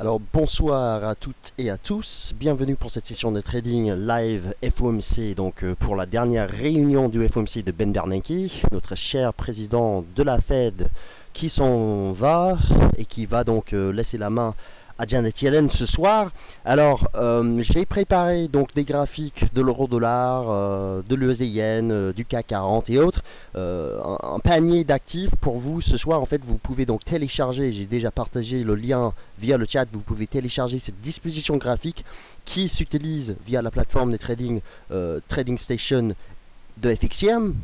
Alors bonsoir à toutes et à tous, bienvenue pour cette session de trading live FOMC, donc pour la dernière réunion du FOMC de Ben Bernanke, notre cher président de la Fed qui s'en va et qui va donc laisser la main à Janet Yellen ce soir. Alors j'ai préparé donc des graphiques de l'euro-dollar, de l'USD-Yen, du CAC 40 et autres, un panier d'actifs pour vous ce soir. En fait vous pouvez donc télécharger, j'ai déjà partagé le lien via le chat, vous pouvez télécharger cette disposition graphique qui s'utilise via la plateforme de trading Trading Station de FXCM.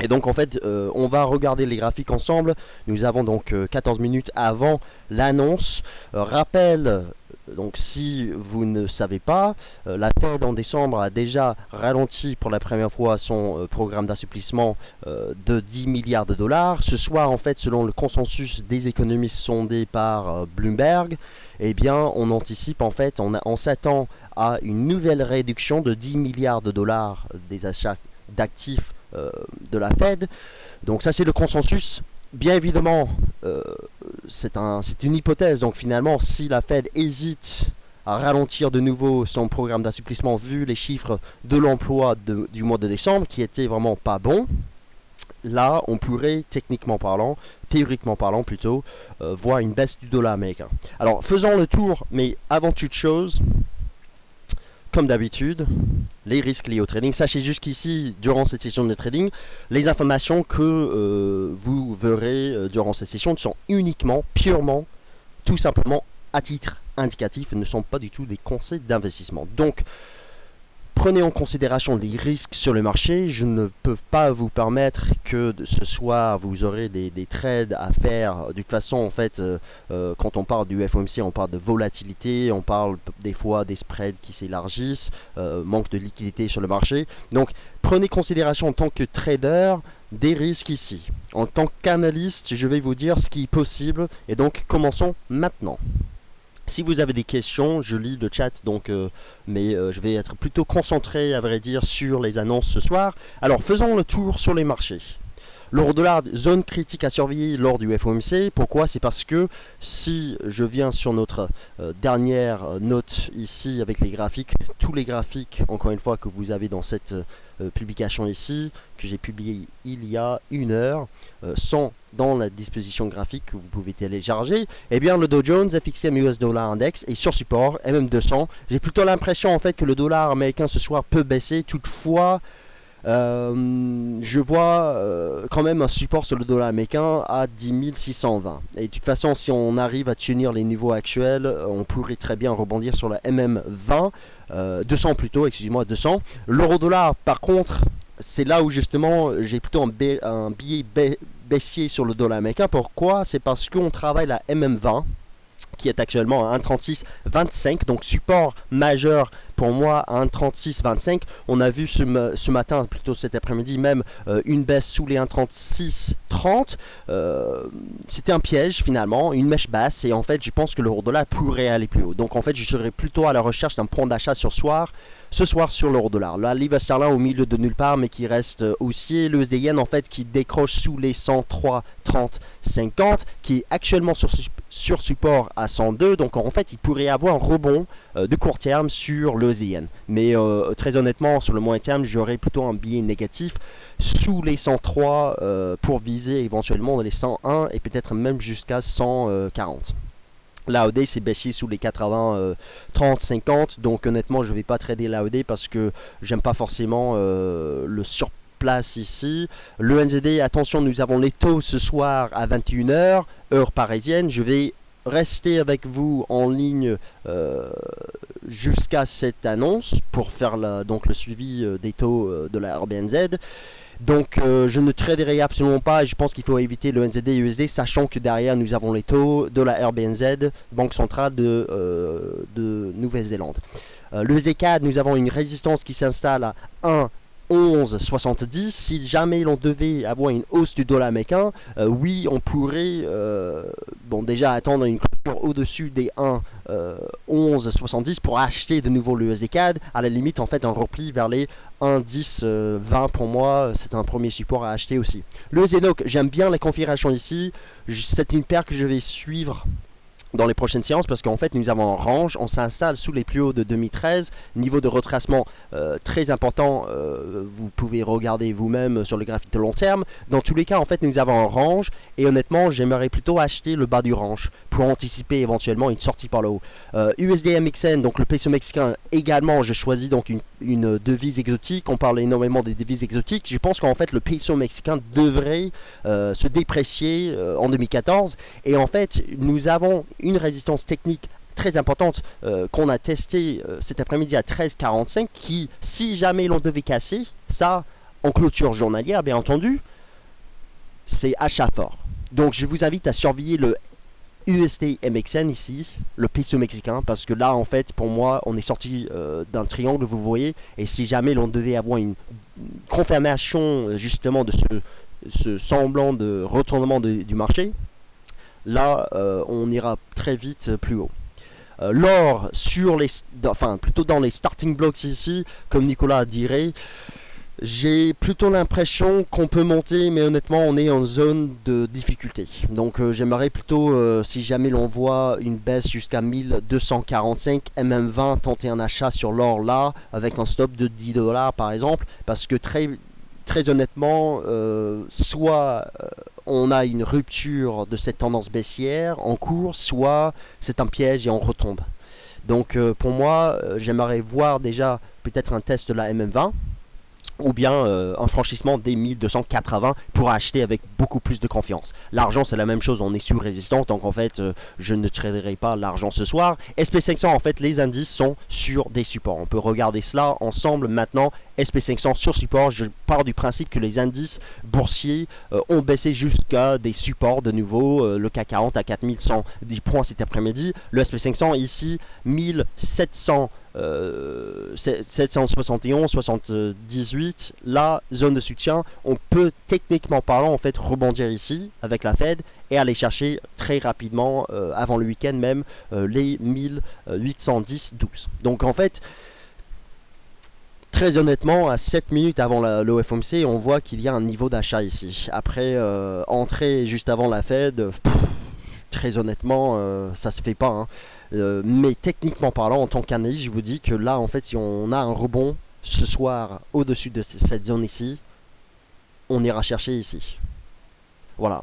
Et donc en fait on va regarder les graphiques ensemble. Nous avons donc 14 minutes avant l'annonce. Rappel, donc si vous ne savez pas, la Fed en décembre a déjà ralenti pour la première fois son programme d'assouplissement de 10 milliards de dollars. Ce soir en fait, selon le consensus des économistes sondés par Bloomberg, eh bien on anticipe en fait, on s'attend à une nouvelle réduction de 10 milliards de dollars des achats d'actifs de la Fed. Donc ça c'est le consensus. Bien évidemment c'est une hypothèse, donc finalement si la Fed hésite à ralentir de nouveau son programme d'assouplissement vu les chiffres de l'emploi du mois de décembre qui étaient vraiment pas bons, là on pourrait techniquement parlant, théoriquement parlant plutôt, voir une baisse du dollar américain. Alors faisons le tour, mais avant toute chose, comme d'habitude, les risques liés au trading. Sachez jusqu'ici, durant cette session de trading, les informations que vous verrez durant cette session sont uniquement, purement, tout simplement à titre indicatif et ne sont pas du tout des conseils d'investissement. Donc, prenez en considération les risques sur le marché. Je ne peux pas vous permettre que ce soir vous aurez des trades à faire. De toute façon, en fait, quand on parle du FOMC, on parle de volatilité, on parle des fois des spreads qui s'élargissent, manque de liquidité sur le marché. Donc, prenez considération en tant que trader des risques ici. En tant qu'analyste, je vais vous dire ce qui est possible. Et donc, commençons maintenant. Si vous avez des questions, je lis le chat, donc, mais je vais être plutôt concentré, à vrai dire, sur les annonces ce soir. Alors, faisons le tour sur les marchés. L'euro-dollar, zone critique à surveiller lors du FOMC. Pourquoi? C'est parce que si je viens sur notre dernière note ici avec les graphiques, tous les graphiques, encore une fois, que vous avez dans cette publication ici, que j'ai publié il y a 1 heure, sont dans la disposition graphique que vous pouvez télécharger. Eh bien, le Dow Jones FXM US Dollar Index est sur support, MM200. J'ai plutôt l'impression en fait que le dollar américain ce soir peut baisser. Toutefois, je vois quand même un support sur le dollar américain à 10 620. Et de toute façon, si on arrive à tenir les niveaux actuels, on pourrait très bien rebondir sur la MM20, 200 plutôt, excusez-moi, 200. L'euro-dollar, par contre, c'est là où justement j'ai plutôt un billet baissier sur le dollar américain. Pourquoi? C'est parce qu'on travaille la MM20 qui est actuellement à 1,3625, donc support majeur pour moi à 1,3625. On a vu ce matin, plutôt cet après-midi même, une baisse sous les 1,3630. C'était un piège finalement, une mèche basse, et en fait je pense que l'euro-dollar pourrait aller plus haut. Donc en fait je serais plutôt à la recherche d'un point d'achat ce soir sur l'euro-dollar. La livre sterling au milieu de nulle part, mais qui reste haussier. Le USD-Yen en fait qui décroche sous les 103,30,50, qui est actuellement sur support à 102. Donc en fait il pourrait y avoir un rebond de court terme sur le USD-Yen. Mais très honnêtement sur le moyen terme j'aurais plutôt un biais négatif sous les 103 pour viser éventuellement les 101 et peut-être même jusqu'à 140. L'AOD s'est baissé sous les 80, 30, 50. Donc honnêtement, je ne vais pas trader l'AOD parce que j'aime pas forcément le surplace ici. Le NZD, attention, nous avons les taux ce soir à 21h, heure parisienne. Je vais rester avec vous en ligne jusqu'à cette annonce pour faire donc le suivi des taux de la RBNZ. Donc je ne traderai absolument pas et je pense qu'il faut éviter le NZD et USD, sachant que derrière nous avons les taux de la RBNZ, Banque Centrale de Nouvelle-Zélande. Le ZCAD, nous avons une résistance qui s'installe à 1,1170. Si jamais l'on devait avoir une hausse du dollar américain, oui, on pourrait déjà attendre une clôture au-dessus des 1,1170 pour acheter de nouveau le USD CAD. À la limite, en fait, un repli vers les 1,1020 pour moi, c'est un premier support à acheter aussi. Le ZNOC, j'aime bien la configuration ici. C'est une paire que je vais suivre dans les prochaines séances parce qu'en fait nous avons un range, on s'installe sous les plus hauts de 2013, niveau de retracement très important, vous pouvez regarder vous-même sur le graphique de long terme. Dans tous les cas en fait nous avons un range et honnêtement j'aimerais plutôt acheter le bas du range pour anticiper éventuellement une sortie par le haut. USD MXN, donc le peso mexicain également, je choisis donc une devise exotique, on parle énormément des devises exotiques, je pense qu'en fait le peso mexicain devrait se déprécier en 2014 et en fait nous avons une résistance technique très importante qu'on a testée cet après-midi à 13,45 qui, si jamais l'on devait casser, ça en clôture journalière bien entendu, c'est achat fort. Donc je vous invite à surveiller le USD MXN ici, le peso mexicain, parce que là en fait pour moi on est sorti d'un triangle, vous voyez, et si jamais l'on devait avoir une confirmation justement de ce semblant de retournement du marché, là on ira très vite plus haut. L'or sur plutôt dans les starting blocks ici, comme Nicolas dirait, j'ai plutôt l'impression qu'on peut monter, mais honnêtement on est en zone de difficulté. Donc j'aimerais plutôt, si jamais l'on voit une baisse jusqu'à 1245 MM20, tenter un achat sur l'or là, avec un stop de 10 $ par exemple, parce que très honnêtement, soit on a une rupture de cette tendance baissière en cours, soit c'est un piège et on retombe. Donc pour moi, j'aimerais voir déjà peut-être un test de la MM20, ou bien un franchissement des 1280 pour acheter avec beaucoup plus de confiance. L'argent c'est la même chose, on est sous résistance, donc en fait je ne traderai pas l'argent ce soir. SP500 en fait les indices sont sur des supports, on peut regarder cela ensemble maintenant. SP500 sur support, je pars du principe que les indices boursiers ont baissé jusqu'à des supports de nouveau, le CAC 40 à 4110 points cet après-midi, le SP500 ici 1700 771, 78, la zone de soutien, on peut techniquement parlant en fait rebondir ici avec la Fed et aller chercher très rapidement avant le week-end même les 1810, 12. Donc en fait très honnêtement à 7 minutes avant le FOMC on voit qu'il y a un niveau d'achat ici. Après entrée juste avant la Fed, très honnêtement ça se fait pas hein. Mais techniquement parlant, en tant qu'analyste, je vous dis que là, en fait, si on a un rebond ce soir au-dessus de cette zone ici, on ira chercher ici. Voilà.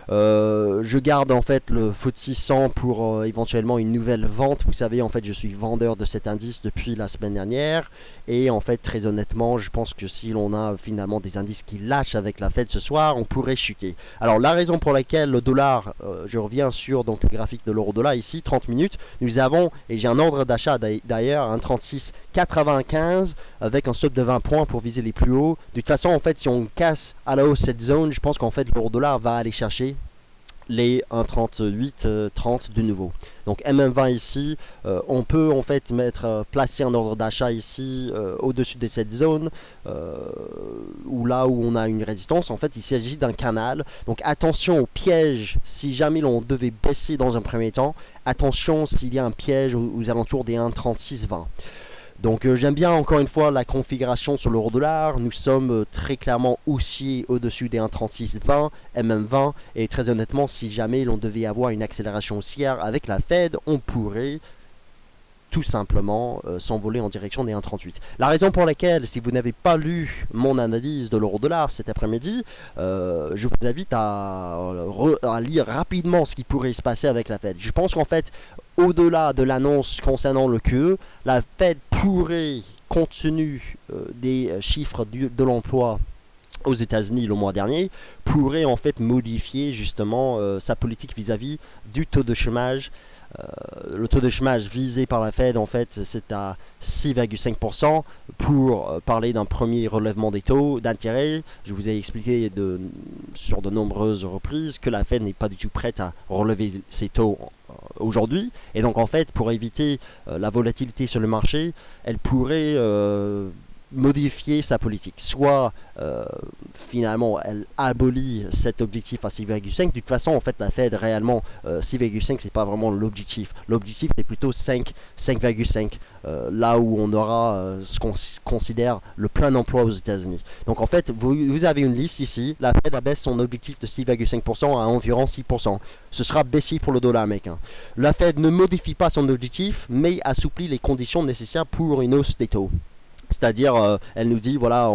Je garde en fait le FTSE 100 pour éventuellement une nouvelle vente. Vous savez en fait je suis vendeur de cet indice depuis la semaine dernière et en fait très honnêtement je pense que si l'on a finalement des indices qui lâchent avec la Fed ce soir, on pourrait chuter. Alors la raison pour laquelle le dollar, je reviens sur donc le graphique de l'euro dollar ici 30 minutes, nous avons, et j'ai un ordre d'achat d'ailleurs, un 36,95 avec un stop de 20 points pour viser les plus hauts. De toute façon en fait si on casse à la hausse cette zone, je pense qu'en fait l'euro dollar va aller chercher les 1,38, 30 de nouveau. Donc MM20 ici, on peut en fait placer un ordre d'achat ici au-dessus de cette zone, ou là où on a une résistance. En fait, il s'agit d'un canal. Donc attention au piège si jamais l'on devait baisser dans un premier temps. Attention s'il y a un piège aux alentours des 1,3620. Donc j'aime bien encore une fois la configuration sur l'euro dollar. Nous sommes très clairement haussiers au-dessus des 1,3620, MM20. Et très honnêtement, si jamais l'on devait avoir une accélération haussière avec la Fed, on pourrait tout simplement s'envoler en direction des 1,38. La raison pour laquelle, si vous n'avez pas lu mon analyse de l'euro dollar cet après-midi, je vous invite à lire rapidement ce qui pourrait se passer avec la Fed. Je pense qu'en fait, au-delà de l'annonce concernant le QE, la Fed pourrait, compte tenu des chiffres de l'emploi aux États-Unis le mois dernier, pourrait en fait modifier justement sa politique vis-à-vis du taux de chômage. Le taux de chômage visé par la Fed en fait c'est à 6,5% pour parler d'un premier relèvement des taux d'intérêt. Je vous ai expliqué sur de nombreuses reprises que la Fed n'est pas du tout prête à relever ses taux aujourd'hui et donc en fait pour éviter la volatilité sur le marché, elle pourrait modifier sa politique. Soit finalement elle abolit cet objectif à 6,5. De toute façon, en fait, la Fed réellement 6,5 c'est pas vraiment l'objectif. L'objectif est plutôt 5,5. Là où on aura ce qu'on considère le plein emploi aux États-Unis. Donc en fait, vous avez une liste ici. La Fed abaisse son objectif de 6,5% à environ 6%. Ce sera baissier pour le dollar américain. La Fed ne modifie pas son objectif, mais assouplit les conditions nécessaires pour une hausse des taux. C'est-à-dire, elle nous dit, voilà,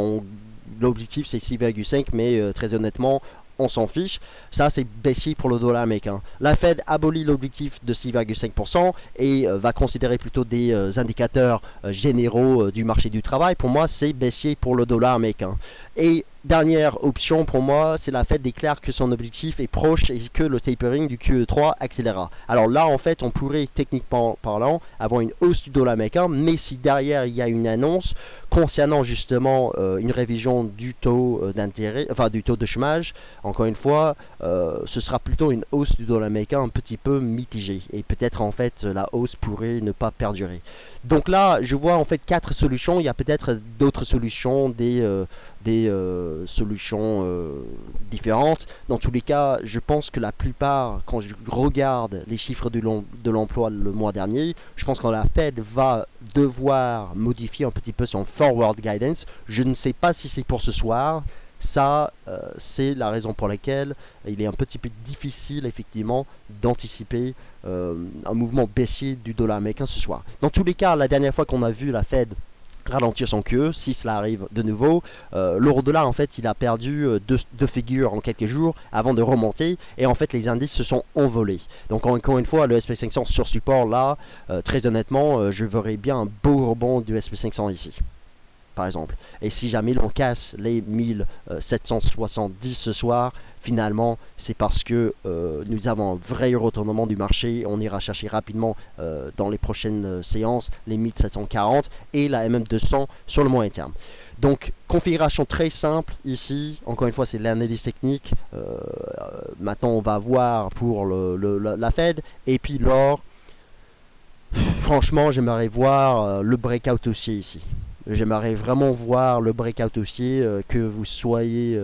l'objectif c'est 6,5, mais très honnêtement, on s'en fiche. Ça, c'est baissier pour le dollar américain. La Fed abolit l'objectif de 6,5% et va considérer plutôt des indicateurs généraux du marché du travail. Pour moi, c'est baissier pour le dollar américain. Et dernière option pour moi, c'est la Fed déclare que son objectif est proche et que le tapering du QE3 accélérera. Alors là, en fait, on pourrait techniquement parlant avoir une hausse du dollar américain, mais si derrière il y a une annonce concernant justement une révision du taux d'intérêt, enfin du taux de chômage, encore une fois, ce sera plutôt une hausse du dollar américain un petit peu mitigée et peut-être en fait la hausse pourrait ne pas perdurer. Donc là, je vois en fait 4 solutions. Il y a peut-être d'autres solutions, des solutions différentes. Dans tous les cas, je pense que la plupart, quand je regarde les chiffres de l'emploi le mois dernier, je pense que la Fed va devoir modifier un petit peu son forward guidance. Je ne sais pas si c'est pour ce soir. Ça, c'est la raison pour laquelle il est un petit peu difficile, effectivement, d'anticiper un mouvement baissier du dollar américain ce soir. Dans tous les cas, la dernière fois qu'on a vu la Fed ralentir son QE, si cela arrive de nouveau, l'euro-dollar, en fait, il a perdu deux figures en quelques jours avant de remonter, et en fait, les indices se sont envolés. Donc, encore une fois, le SP500 sur support, là, très honnêtement, je verrais bien un beau rebond du SP500 ici, par exemple. Et si jamais l'on casse les 1770 ce soir, finalement, c'est parce que nous avons un vrai retournement du marché. On ira chercher rapidement dans les prochaines séances les 1740 et la MM200 sur le moyen terme. Donc, configuration très simple ici. Encore une fois, c'est l'analyse technique. Maintenant, on va voir pour la Fed. Et puis l'or, franchement, j'aimerais voir le breakout haussier ici. J'aimerais vraiment voir le breakout haussier, que vous soyez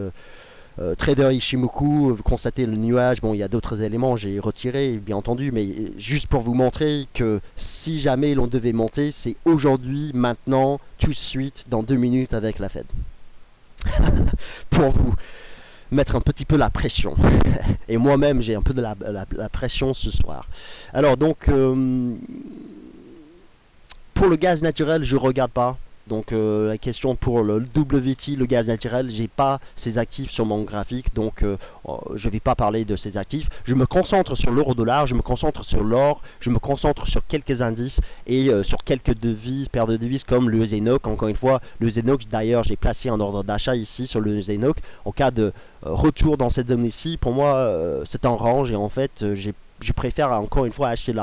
trader Ishimoku, vous constatez le nuage. Bon, il y a d'autres éléments, j'ai retiré bien entendu, mais juste pour vous montrer que si jamais l'on devait monter, c'est aujourd'hui, maintenant, tout de suite, dans 2 minutes avec la Fed. Pour vous mettre un petit peu la pression. Et moi-même, j'ai un peu de la pression ce soir. Alors donc, pour le gaz naturel, je ne regarde pas. Donc la question pour le WT, le gaz naturel, j'ai pas ces actifs sur mon graphique, donc je vais pas parler de ces actifs. Je me concentre sur l'euro-dollar, je me concentre sur l'or, je me concentre sur quelques indices et sur quelques devises, paires de devises comme le ZENOC. Encore une fois, le ZENOC, d'ailleurs, j'ai placé un ordre d'achat ici sur le ZENOC. En cas de retour dans cette zone ici, pour moi, c'est un range et en fait, je préfère encore une fois acheter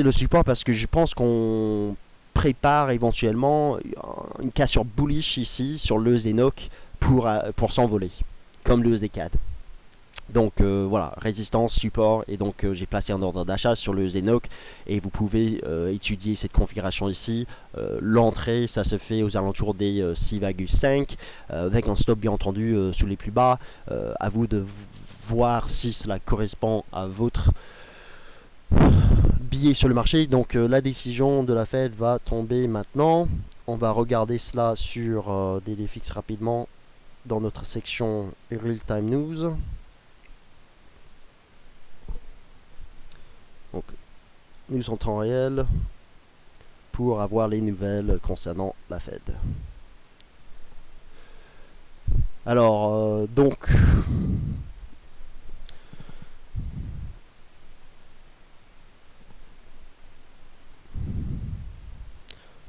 le support parce que je pense qu'on prépare éventuellement une cassure bullish ici sur le ZENOC pour s'envoler, comme le ZCAD. Donc voilà, résistance, support, et donc j'ai placé un ordre d'achat sur le ZENOC et vous pouvez étudier cette configuration ici. L'entrée, ça se fait aux alentours des 6,5 avec un stop bien entendu sous les plus bas. À vous de voir si cela correspond à votre billets sur le marché. Donc la décision de la Fed va tomber maintenant. On va regarder cela sur DDFX rapidement dans notre section Real Time News. Donc news en temps réel pour avoir les nouvelles concernant la Fed. Alors donc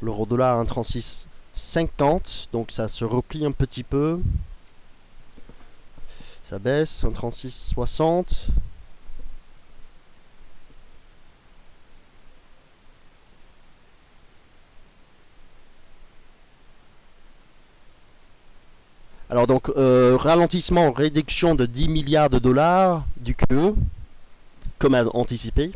l'euro-dollar à 1,3650, donc ça se replie un petit peu. Ça baisse, 1,3660. Alors donc, ralentissement, réduction de 10 milliards de dollars du QE, comme anticipé.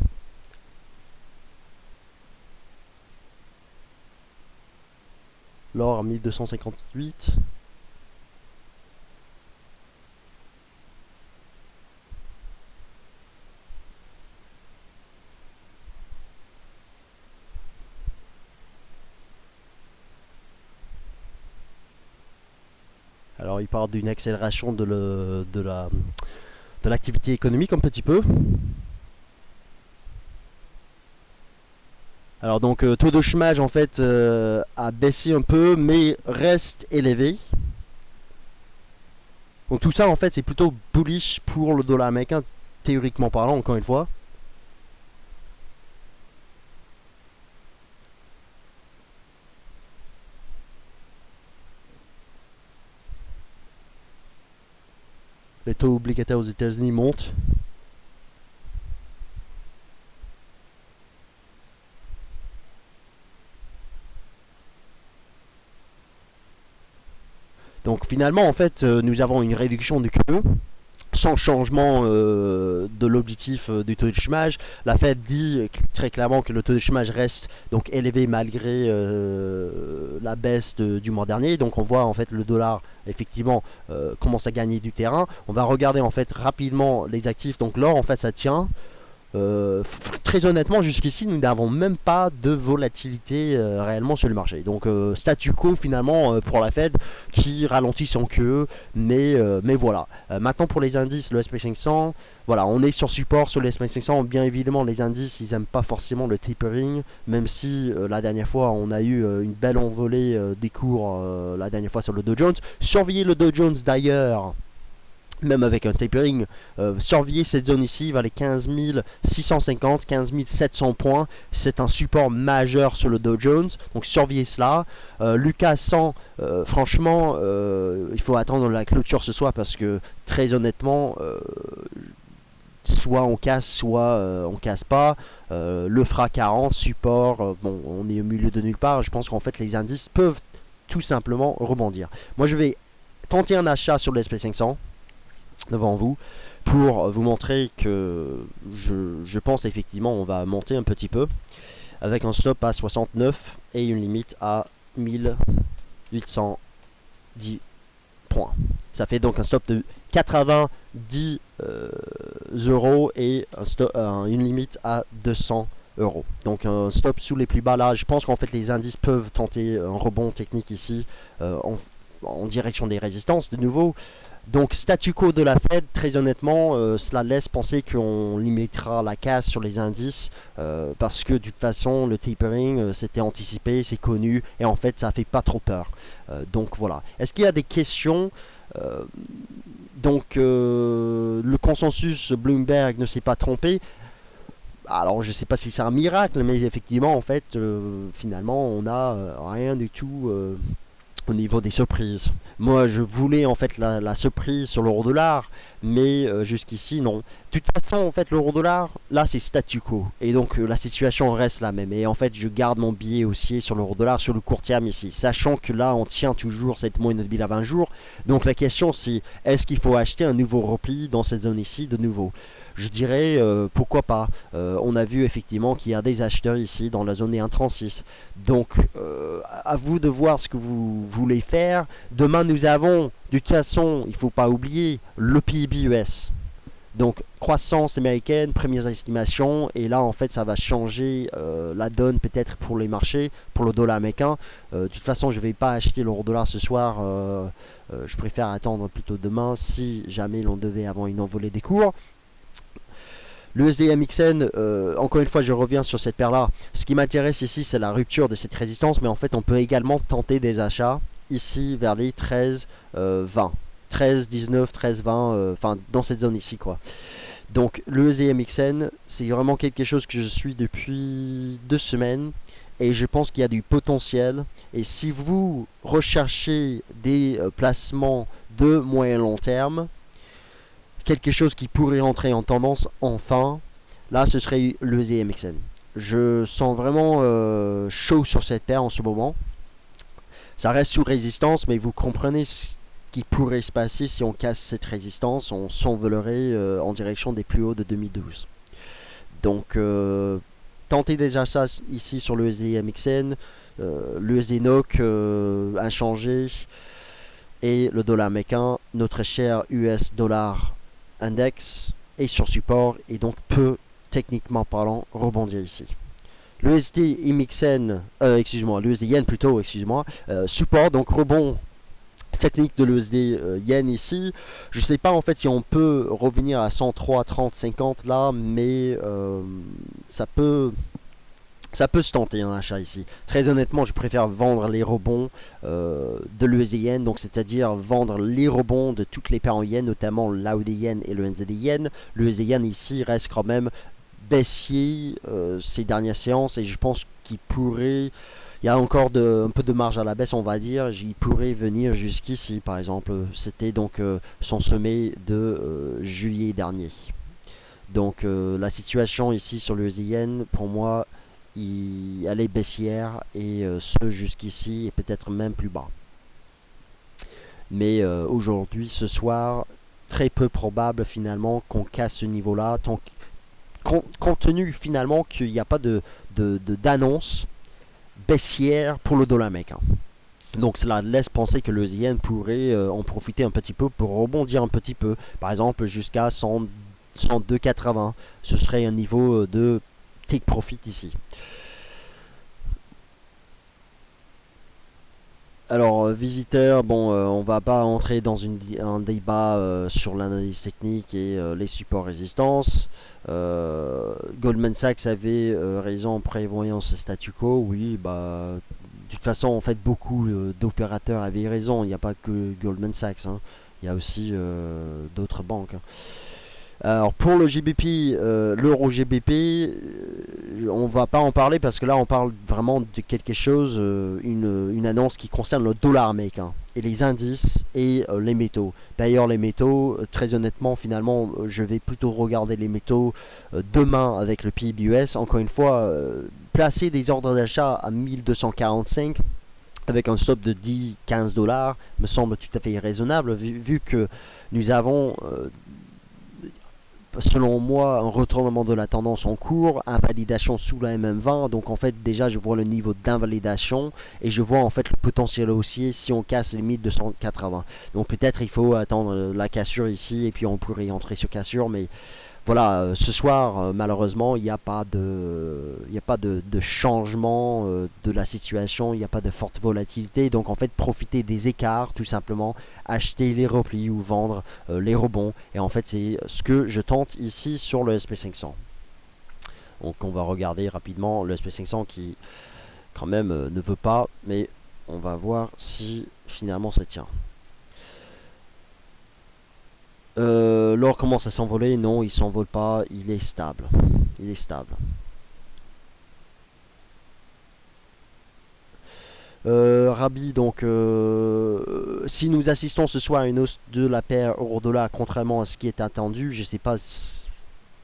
L'or à 1258. Alors il parle d'une accélération de l'activité économique un petit peu. Alors donc taux de chômage en fait a baissé un peu mais reste élevé. Donc tout ça en fait c'est plutôt bullish pour le dollar américain théoriquement parlant encore une fois. Les taux obligataires aux États-Unis montent. Donc finalement en fait nous avons une réduction du QE sans changement de l'objectif du taux de chômage. La Fed dit très clairement que le taux de chômage reste donc élevé malgré la baisse du mois dernier. Donc on voit en fait le dollar effectivement commence à gagner du terrain. On va regarder en fait rapidement les actifs. Donc l'or en fait ça tient. Très honnêtement, jusqu'ici, nous n'avons même pas de volatilité réellement sur le marché. Donc, statu quo finalement pour la Fed qui ralentit son QE, mais voilà. Maintenant pour les indices, le S&P 500, voilà, on est sur support sur le S&P 500. Bien évidemment, les indices, ils n'aiment pas forcément le tapering, même si la dernière fois, on a eu une belle envolée des cours la dernière fois sur le Dow Jones. Surveillez le Dow Jones d'ailleurs. Même avec un tapering, surveiller cette zone ici vers les 15 650, 15 700 points. C'est un support majeur sur le Dow Jones. Donc surveillez cela. Lucas 100, franchement, il faut attendre la clôture ce soir parce que très honnêtement, soit on casse, soit on casse pas. Le FRA 40, support, bon, on est au milieu de nulle part. Je pense qu'en fait les indices peuvent tout simplement rebondir. Moi je vais tenter un achat sur le SP 500 devant vous pour vous montrer que je pense effectivement on va monter un petit peu avec un stop à 69 et une limite à 1810 points. Ça fait donc un stop de 90 euros et une limite à 200 euros. Donc un stop sous les plus bas là. Je pense qu'en fait les indices peuvent tenter un rebond technique ici en direction des résistances de nouveau. Donc statu quo de la Fed, très honnêtement, cela laisse penser qu'on limitera la casse sur les indices parce que de toute façon le tapering c'était anticipé, c'est connu et en fait ça fait pas trop peur. Donc voilà. Est-ce qu'il y a des questions? Le consensus Bloomberg ne s'est pas trompé. Alors je sais pas si c'est un miracle, mais effectivement en fait finalement on n'a rien du tout au niveau des surprises. Moi je voulais en fait la surprise sur l'euro dollar, mais jusqu'ici non. De toute façon en fait l'euro dollar là c'est statu quo et donc la situation reste la même et en fait je garde mon billet haussier sur l'euro dollar sur le court terme ici, sachant que là on tient toujours cette moyenne mobile à 20 jours. Donc la question c'est est-ce qu'il faut acheter un nouveau repli dans cette zone ici de nouveau? Je dirais pourquoi pas. On a vu effectivement qu'il y a des acheteurs ici dans la zone des 1,36. Donc à vous de voir ce que vous voulez faire. Demain nous avons, de toute façon, il ne faut pas oublier le PIB US. Donc croissance américaine, premières estimations, et là en fait ça va changer la donne peut-être pour les marchés, pour le dollar américain. De toute façon je ne vais pas acheter l'euro dollar ce soir, je préfère attendre plutôt demain si jamais l'on devait avoir une envolée des cours. Le USD-MXN, encore une fois je reviens sur cette paire là, ce qui m'intéresse ici c'est la rupture de cette résistance, mais en fait on peut également tenter des achats ici vers les 13, 20. 13, 19, 13, 20, enfin dans cette zone ici quoi. Donc le USD-MXN c'est vraiment quelque chose que je suis depuis 2 semaines et je pense qu'il y a du potentiel, et si vous recherchez des placements de moyen long terme, quelque chose qui pourrait rentrer en tendance enfin, là ce serait le USD-MXN. Je sens vraiment chaud sur cette paire en ce moment. Ça reste sous résistance, mais vous comprenez ce qui pourrait se passer si on casse cette résistance. On s'envolerait en direction des plus hauts de 2012. Donc tentez des achats ici sur le USD-MXN. l'USD NOK inchangé et le dollar américain, notre cher US dollar index est sur support et donc peut techniquement parlant rebondir ici. L'USD IMXN, l'USD Yen plutôt, support, donc rebond technique de l'USD Yen ici. Je sais pas en fait si on peut revenir à 103, 30, 50 là, mais ça peut se tenter un achat ici. Très honnêtement, je préfère vendre les rebonds de l'USD Yen, donc c'est-à-dire vendre les rebonds de toutes les paires en Yen, notamment l'AUD Yen et le NZD Yen. L'USD Yen ici reste quand même baissier ces dernières séances et je pense qu'il pourrait, il y a encore un peu de marge à la baisse on va dire, il pourrait venir jusqu'ici par exemple. C'était donc son sommet de juillet dernier. Donc la situation ici sur le USD Yen pour moi elle est baissière et ce jusqu'ici et peut-être même plus bas. Mais aujourd'hui, ce soir, très peu probable finalement qu'on casse ce niveau là compte tenu finalement qu'il n'y a pas d'annonce baissière pour le dollar américain. Donc cela laisse penser que le yen pourrait en profiter un petit peu pour rebondir un petit peu. Par exemple jusqu'à 102,80. Ce serait un niveau de take profit ici. Alors, visiteur, bon, on va pas entrer dans un débat sur l'analyse technique et les supports résistance. Goldman Sachs avait raison en prévoyant ce statu quo. Oui, bah, de toute façon, en fait, beaucoup d'opérateurs avaient raison. Il n'y a pas que Goldman Sachs, hein. Il y a aussi d'autres banques, hein. Alors pour le GBP, l'euro GBP, on va pas en parler parce que là on parle vraiment de quelque chose, une annonce qui concerne le dollar américain et les indices et les métaux. D'ailleurs les métaux, très honnêtement finalement je vais plutôt regarder les métaux demain avec le PIB US. Encore une fois, placer des ordres d'achat à 1245 avec un stop de 10-15 dollars me semble tout à fait raisonnable vu que nous avons selon moi un retournement de la tendance en cours, invalidation sous la MM20, donc en fait déjà je vois le niveau d'invalidation et je vois en fait le potentiel haussier si on casse les 1280. Donc peut-être il faut attendre la cassure ici et puis on pourrait y entrer sur cassure, mais voilà, ce soir malheureusement il n'y a pas de changement de la situation, il n'y a pas de forte volatilité, donc en fait profiter des écarts tout simplement, acheter les replis ou vendre les rebonds, et en fait c'est ce que je tente ici sur le SP500. Donc on va regarder rapidement le SP500 qui quand même ne veut pas, mais on va voir si finalement ça tient. L'or commence à s'envoler. Non, il s'envole pas. Il est stable. Il est stable. Rabi, donc si nous assistons ce soir à une hausse de la paire euro-dollar, contrairement à ce qui est attendu, je ne sais pas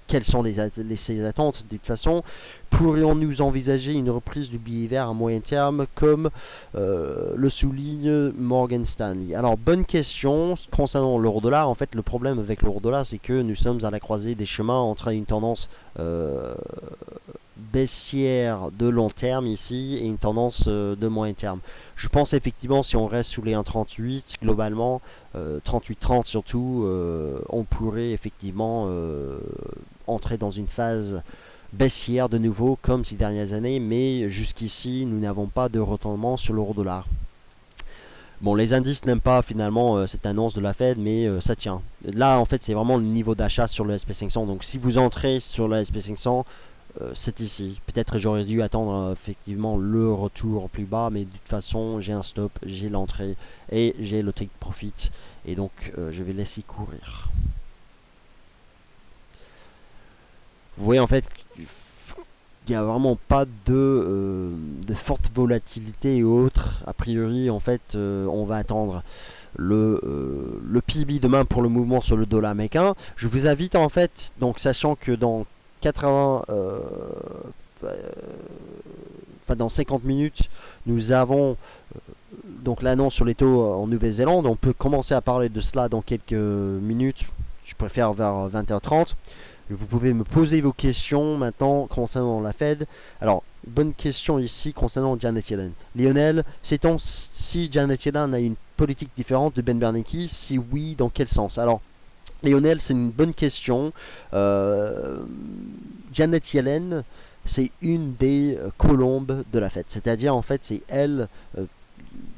quelles sont ces attentes. De toute façon, pourrions-nous envisager une reprise du billet vert à moyen terme comme le souligne Morgan Stanley? Alors, bonne question concernant l'euro-dollar. En fait, le problème avec l'euro-dollar, c'est que nous sommes à la croisée des chemins entre une tendance baissière de long terme ici et une tendance de moyen terme. Je pense effectivement si on reste sous les 1,38 globalement, 38,30 surtout, on pourrait effectivement entrer dans une phase baissière de nouveau comme ces dernières années, mais jusqu'ici nous n'avons pas de retournement sur l'euro-dollar. Bon, les indices n'aiment pas finalement cette annonce de la Fed, mais ça tient. Là en fait c'est vraiment le niveau d'achat sur le SP500, donc si vous entrez sur le SP500, c'est ici. Peut-être j'aurais dû attendre effectivement le retour plus bas, mais de toute façon j'ai un stop, j'ai l'entrée et j'ai le take profit, et donc je vais laisser courir. Vous voyez en fait il n'y a vraiment pas de forte volatilité et autres. A priori en fait on va attendre le PIB demain pour le mouvement sur le dollar américain. Je vous invite en fait, donc sachant que dans 50 minutes nous avons donc l'annonce sur les taux en Nouvelle-Zélande. On peut commencer à parler de cela dans quelques minutes, je préfère vers 20h30. Vous pouvez me poser vos questions maintenant concernant la Fed. Alors, bonne question ici concernant Janet Yellen. Lionel, sait-on si Janet Yellen a une politique différente de Ben Bernanke? Si oui, dans quel sens? Alors, Lionel, c'est une bonne question. Janet Yellen, c'est une des colombes de la Fed. C'est-à-dire, en fait, c'est elle,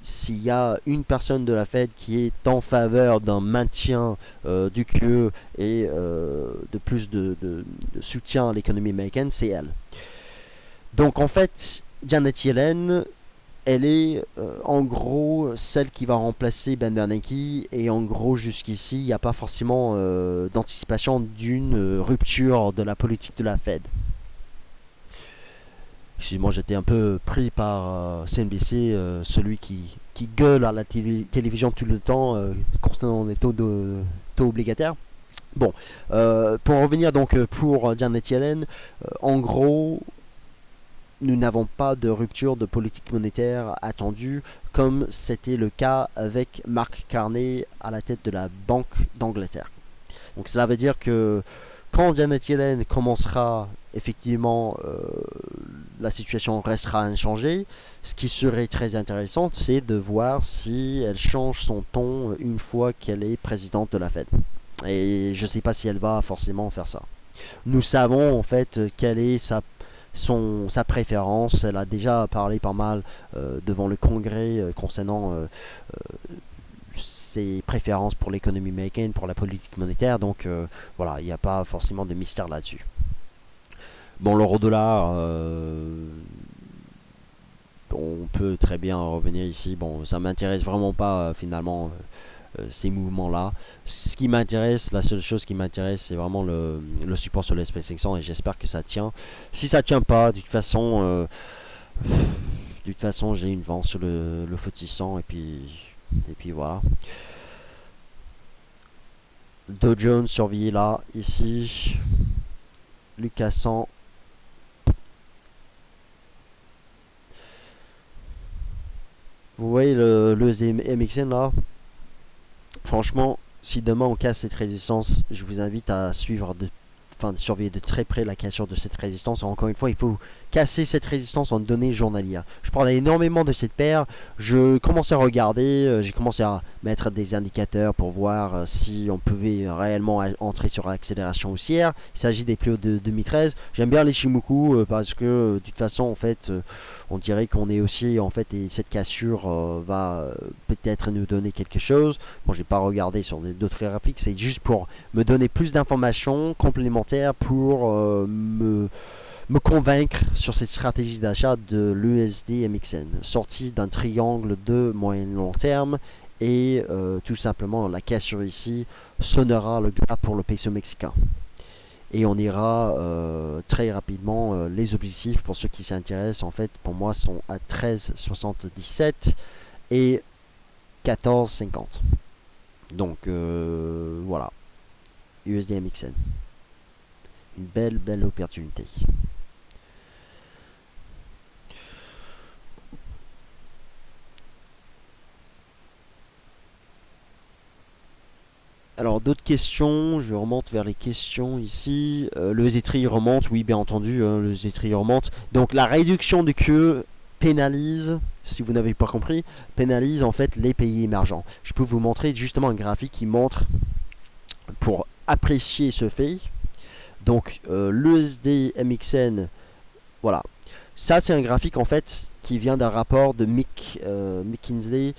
s'il y a une personne de la Fed qui est en faveur d'un maintien du QE et de plus de soutien à l'économie américaine, c'est elle. Donc, en fait, Janet Yellen, elle est en gros celle qui va remplacer Ben Bernanke, et en gros jusqu'ici il n'y a pas forcément d'anticipation d'une rupture de la politique de la Fed. Excusez-moi, j'étais un peu pris par CNBC, celui qui gueule à la télévision tout le temps concernant les taux obligataires. Bon, pour revenir donc pour Janet Yellen, en gros, nous n'avons pas de rupture de politique monétaire attendue, comme c'était le cas avec Mark Carney à la tête de la Banque d'Angleterre. Donc cela veut dire que quand Janet Yellen commencera, effectivement, la situation restera inchangée. Ce qui serait très intéressant, c'est de voir si elle change son ton une fois qu'elle est présidente de la Fed. Et je ne sais pas si elle va forcément faire ça. Nous savons en fait quelle est sa préférence. Elle a déjà parlé pas mal devant le Congrès concernant ses préférences pour l'économie américaine, pour la politique monétaire. Donc voilà, il n'y a pas forcément de mystère là-dessus. Bon, l'euro-dollar, on peut très bien revenir ici. Bon, ça m'intéresse vraiment pas finalement ces mouvements-là. Ce qui m'intéresse, la seule chose qui m'intéresse, c'est vraiment le support sur l'SP 500, et j'espère que ça tient. Si ça tient pas, de toute façon, j'ai une vente sur le FTSE 100, et puis voilà. Dow Jones surveillé là, ici. Lucas 100. Vous voyez le MXN là? Franchement, si demain on casse cette résistance, je vous invite à suivre de surveiller de très près la cassure de cette résistance. Encore une fois, il faut casser cette résistance en données journalières. Je parlais énormément de cette paire. Je commençais à regarder, j'ai commencé à mettre des indicateurs pour voir si on pouvait réellement entrer sur l'accélération haussière. Il s'agit des plus hauts de 2013. J'aime bien les Shimoku parce que de toute façon, en fait, on dirait qu'on est aussi, en fait, et cette cassure va peut-être nous donner quelque chose. Bon, j'ai pas regardé sur d'autres graphiques, c'est juste pour me donner plus d'informations complémentaires pour me convaincre sur cette stratégie d'achat de l'USD MXN, sortie d'un triangle de moyen-long terme, et tout simplement la cassure ici sonnera le glas pour le peso mexicain. Et on ira très rapidement. Les objectifs, pour ceux qui s'intéressent, en fait, pour moi, sont à 13,77 et 14,50. Donc, voilà. USD MXN. Une belle opportunité. Alors d'autres questions, je remonte vers les questions ici. Le ZTRI remonte, oui bien entendu, le ZTRI remonte. Donc la réduction du QE pénalise, si vous n'avez pas compris, pénalise en fait les pays émergents. Je peux vous montrer justement un graphique qui montre, pour apprécier ce fait, donc l'USD MXN, voilà. Ça c'est un graphique en fait qui vient d'un rapport de McKinsey,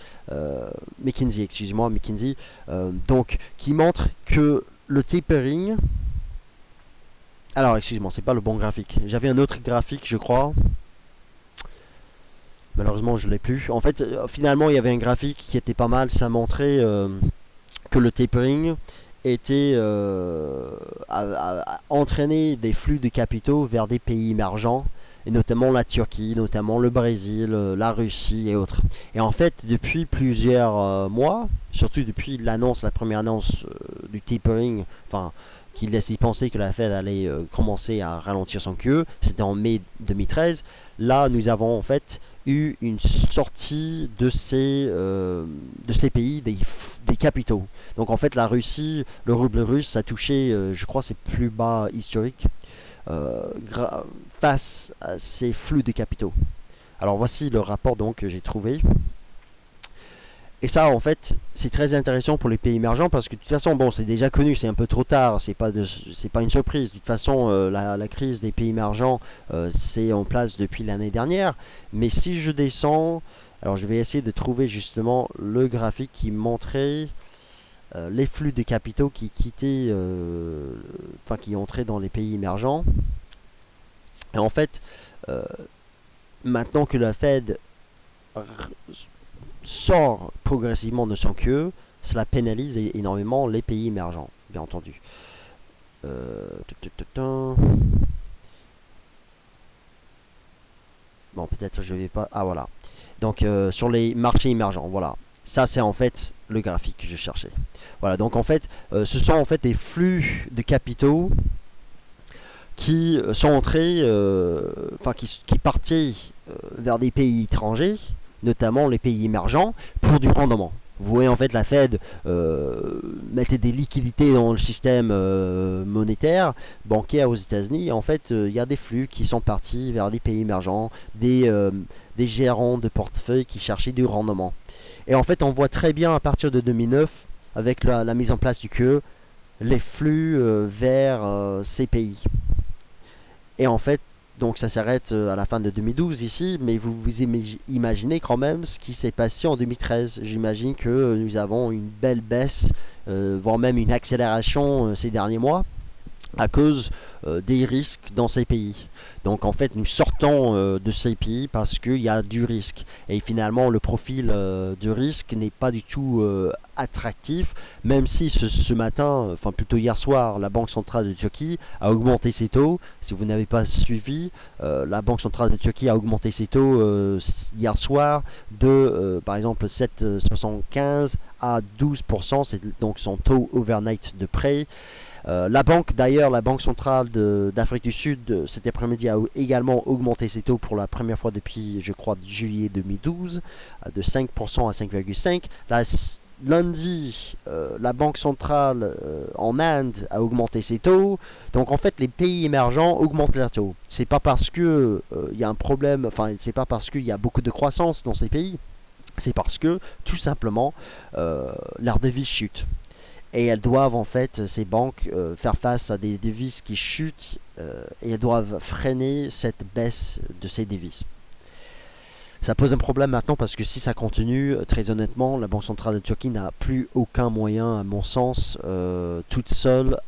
donc qui montre que le tapering, alors excusez-moi, c'est pas le bon graphique, j'avais un autre graphique je crois, malheureusement je l'ai plus. En fait finalement il y avait un graphique qui était pas mal, ça montrait que le tapering était a entraîné des flux de capitaux vers des pays émergents, et notamment la Turquie, notamment le Brésil, la Russie et autres. Et en fait, depuis plusieurs mois, surtout depuis la première annonce du tapering, enfin, qui laissait penser que la Fed allait commencer à ralentir son QE. C'était en mai 2013. Là, nous avons en fait eu une sortie de ces pays, des capitaux. Donc en fait, la Russie, le rouble russe a touché, je crois, ses plus bas historiques face à ces flux de capitaux. Alors voici le rapport donc que j'ai trouvé. Et ça, en fait, c'est très intéressant pour les pays émergents parce que de toute façon, bon, c'est déjà connu, c'est un peu trop tard, c'est pas une surprise. De toute façon, la crise des pays émergents, c'est en place depuis l'année dernière. Mais si je descends, alors je vais essayer de trouver justement le graphique qui montrait les flux de capitaux qui quittaient, qui entraient dans les pays émergents. Et en fait, maintenant que la Fed sort progressivement de son QE, cela pénalise énormément les pays émergents, bien entendu. Bon, peut-être je vais pas... Ah, voilà. Donc, sur les marchés émergents, voilà. Ça, c'est en fait le graphique que je cherchais. Voilà, donc en fait, ce sont en fait des flux de capitaux qui sont entrés, qui partaient vers des pays étrangers, notamment les pays émergents, pour du rendement. Vous voyez en fait la Fed mettait des liquidités dans le système monétaire, bancaire aux États-Unis. En fait, il y a des flux qui sont partis vers les pays émergents, des gérants de portefeuille qui cherchaient du rendement. Et en fait, on voit très bien à partir de 2009, avec la mise en place du QE, les flux vers ces pays. Et en fait, donc ça s'arrête à la fin de 2012 ici, mais vous imaginez quand même ce qui s'est passé en 2013. J'imagine que nous avons une belle baisse, voire même une accélération ces derniers mois, à cause des risques dans ces pays. Donc en fait, nous sortons de ces pays parce qu'il y a du risque. Et finalement, le profil de risque n'est pas du tout attractif, même si ce matin, enfin plutôt hier soir, la Banque centrale de Turquie a augmenté ses taux. Si vous n'avez pas suivi, la Banque centrale de Turquie a augmenté ses taux hier soir de, par exemple, 7,75 à 12%. C'est donc son taux overnight de prêt. La banque centrale d'Afrique du Sud, cet après-midi, a également augmenté ses taux pour la première fois depuis, je crois, juillet 2012, de 5% à 5,5%. Lundi, la Banque centrale en Inde a augmenté ses taux. Donc en fait, les pays émergents augmentent leurs taux. C'est pas parce que y a un problème, enfin, c'est pas parce qu'il y a beaucoup de croissance dans ces pays. C'est parce que, tout simplement, leur devise chute. Et elles doivent en fait, ces banques, faire face à des devises qui chutent et elles doivent freiner cette baisse de ces devises. Ça pose un problème maintenant parce que si ça continue, très honnêtement, la Banque centrale de Turquie n'a plus aucun moyen, à mon sens, toute seule,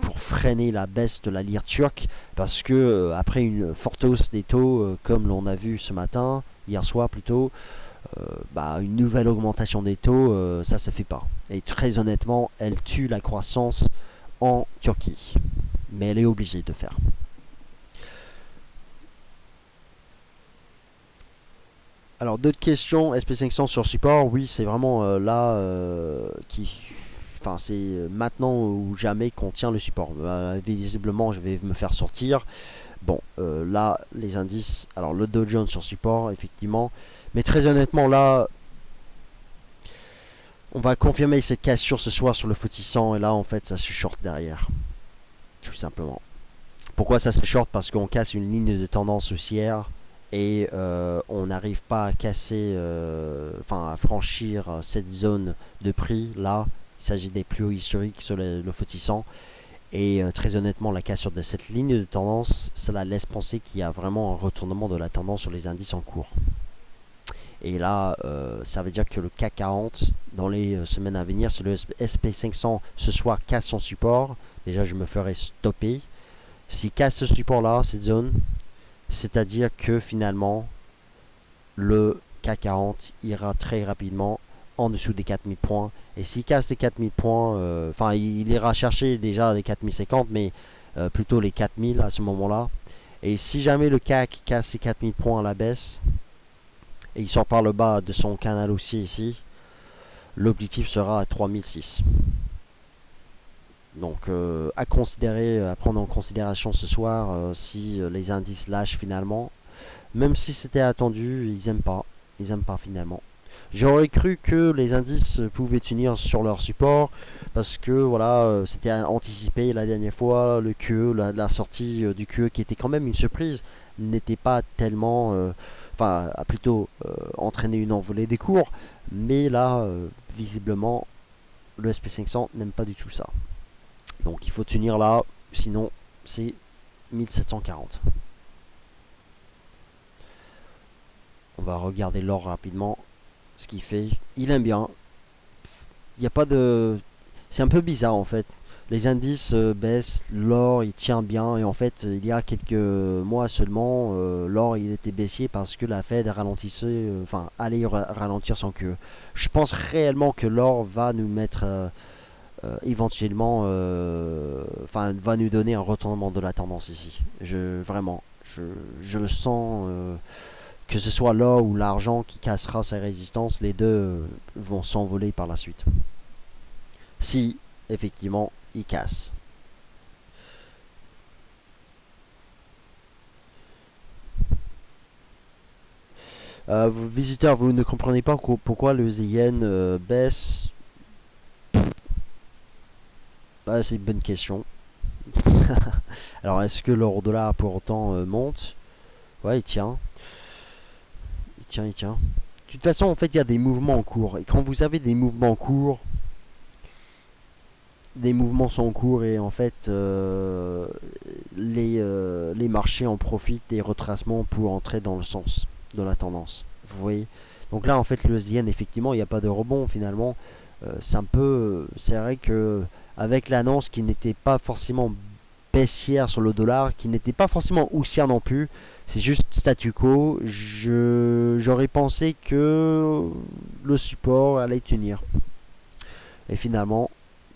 pour freiner la baisse de la lire turque, parce que après une forte hausse des taux, comme l'on a vu ce matin, hier soir plutôt, une nouvelle augmentation des taux, ça se fait pas. Et très honnêtement, elle tue la croissance en Turquie. Mais elle est obligée de faire. Alors d'autres questions, SP500 sur support, oui c'est vraiment c'est maintenant ou jamais qu'on tient le support. Visiblement je vais me faire sortir. Bon, là les indices, alors le Dow Jones sur support effectivement, mais très honnêtement là, on va confirmer cette cassure ce soir sur le FTSE 100 et là en fait ça se short derrière, tout simplement. Pourquoi ça se short? Parce qu'on casse une ligne de tendance haussière et on n'arrive pas à casser, à franchir cette zone de prix là. Il s'agit des plus hauts historiques sur le FTSE 100 et très honnêtement la cassure de cette ligne de tendance, cela laisse penser qu'il y a vraiment un retournement de la tendance sur les indices en cours. Et là, ça veut dire que le CAC 40, dans les semaines à venir, si le SP500 ce soir casse son support, déjà je me ferai stopper. S'il casse ce support-là, cette zone, c'est-à-dire que finalement, le CAC 40 ira très rapidement en dessous des 4000 points. Et s'il casse les 4000 points, il ira chercher déjà les 4050, mais plutôt les 4000 à ce moment-là. Et si jamais le CAC casse les 4000 points à la baisse, et il sort par le bas de son canal haussier ici, l'objectif sera à 3006. Donc à considérer, à prendre en considération ce soir si les indices lâchent finalement. Même si c'était attendu, ils aiment pas. Ils aiment pas finalement. J'aurais cru que les indices pouvaient tenir sur leur support parce que voilà, c'était anticipé la dernière fois. Le QE, la sortie du QE qui était quand même une surprise, n'était pas tellement, enfin, a plutôt entraîné une envolée des cours. Mais là, visiblement, le SP500 n'aime pas du tout ça. Donc il faut tenir là, sinon c'est 1740. On va regarder l'or rapidement, ce qu'il fait. Il aime bien. Il n'y a pas de... C'est un peu bizarre en fait. Les indices baissent, l'or il tient bien et en fait il y a quelques mois seulement l'or il était baissier parce que la Fed ralentissait, enfin allait ralentir son queue. Je pense réellement que l'or va nous mettre éventuellement, enfin va nous donner un retournement de la tendance ici. Vraiment, je le sens. Que ce soit l'or ou l'argent qui cassera sa résistance, les deux vont s'envoler par la suite. Si, effectivement, il casse. Vous, visiteurs, vous ne comprenez pas pourquoi le yen baisse. Bah, c'est une bonne question. Alors, est-ce que l'euro dollar pour autant monte? Ouais, il tient. Il tient, il tient. De toute façon, en fait, il y a des mouvements en cours. Et quand vous avez des mouvements en cours, des mouvements sont en cours et en fait les marchés en profitent des retracements pour entrer dans le sens de la tendance. Vous voyez. Donc là en fait le yen effectivement il n'y a pas de rebond finalement. C'est un peu, c'est vrai que avec l'annonce qui n'était pas forcément baissière sur le dollar, qui n'était pas forcément haussière non plus, c'est juste statu quo. J'aurais pensé que le support allait tenir. Et finalement,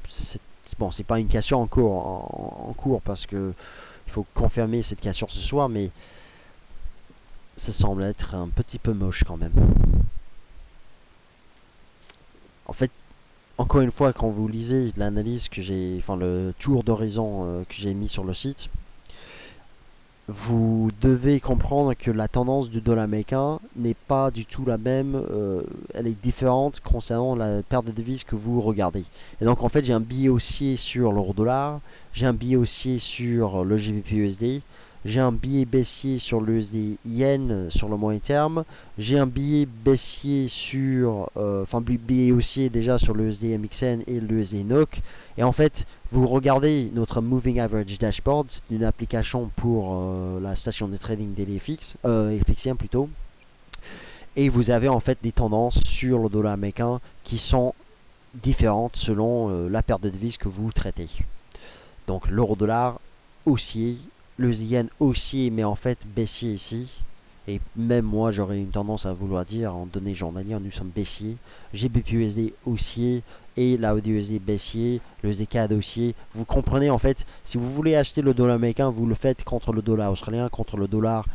c'est bon, c'est pas une cassure en cours parce que il faut confirmer cette cassure ce soir, mais ça semble être un petit peu moche quand même. En fait, encore une fois, quand vous lisez l'analyse que j'ai, enfin le tour d'horizon que j'ai mis sur le site, vous devez comprendre que la tendance du dollar américain n'est pas du tout la même, elle est différente concernant la paire de devises que vous regardez. Et donc en fait j'ai un billet haussier sur l'euro dollar, j'ai un billet haussier sur le GBP USD, j'ai un billet baissier sur le USD yen sur le moyen terme, j'ai un billet baissier sur, enfin billet haussier déjà sur le USD MXN et le USD NOK. Et en fait vous regardez notre Moving Average Dashboard, c'est une application pour la station de trading daily FXM plutôt. Et vous avez en fait des tendances sur le dollar américain qui sont différentes selon la paire de devises que vous traitez. Donc l'euro dollar haussier, le yen haussier mais en fait baissier ici. Et même moi j'aurais une tendance à vouloir dire en données journalières nous sommes baissiers. GBP/USD haussier et la AUD/USD baissier, le USD CAD haussier. Vous comprenez en fait, si vous voulez acheter le dollar américain, vous le faites contre le dollar australien, contre le dollar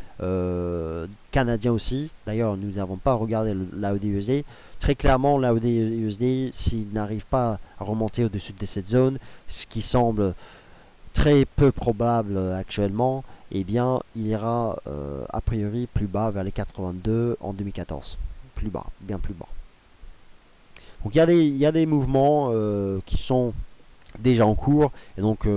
canadien aussi. D'ailleurs nous n'avons pas regardé l'AUD/USD. Très clairement l'AUD/USD s'il n'arrive pas à remonter au-dessus de cette zone, ce qui semble très peu probable actuellement, eh bien il ira a priori plus bas vers les 82 en 2014. Plus bas, bien plus bas. Donc il y a des mouvements qui sont déjà en cours. Et donc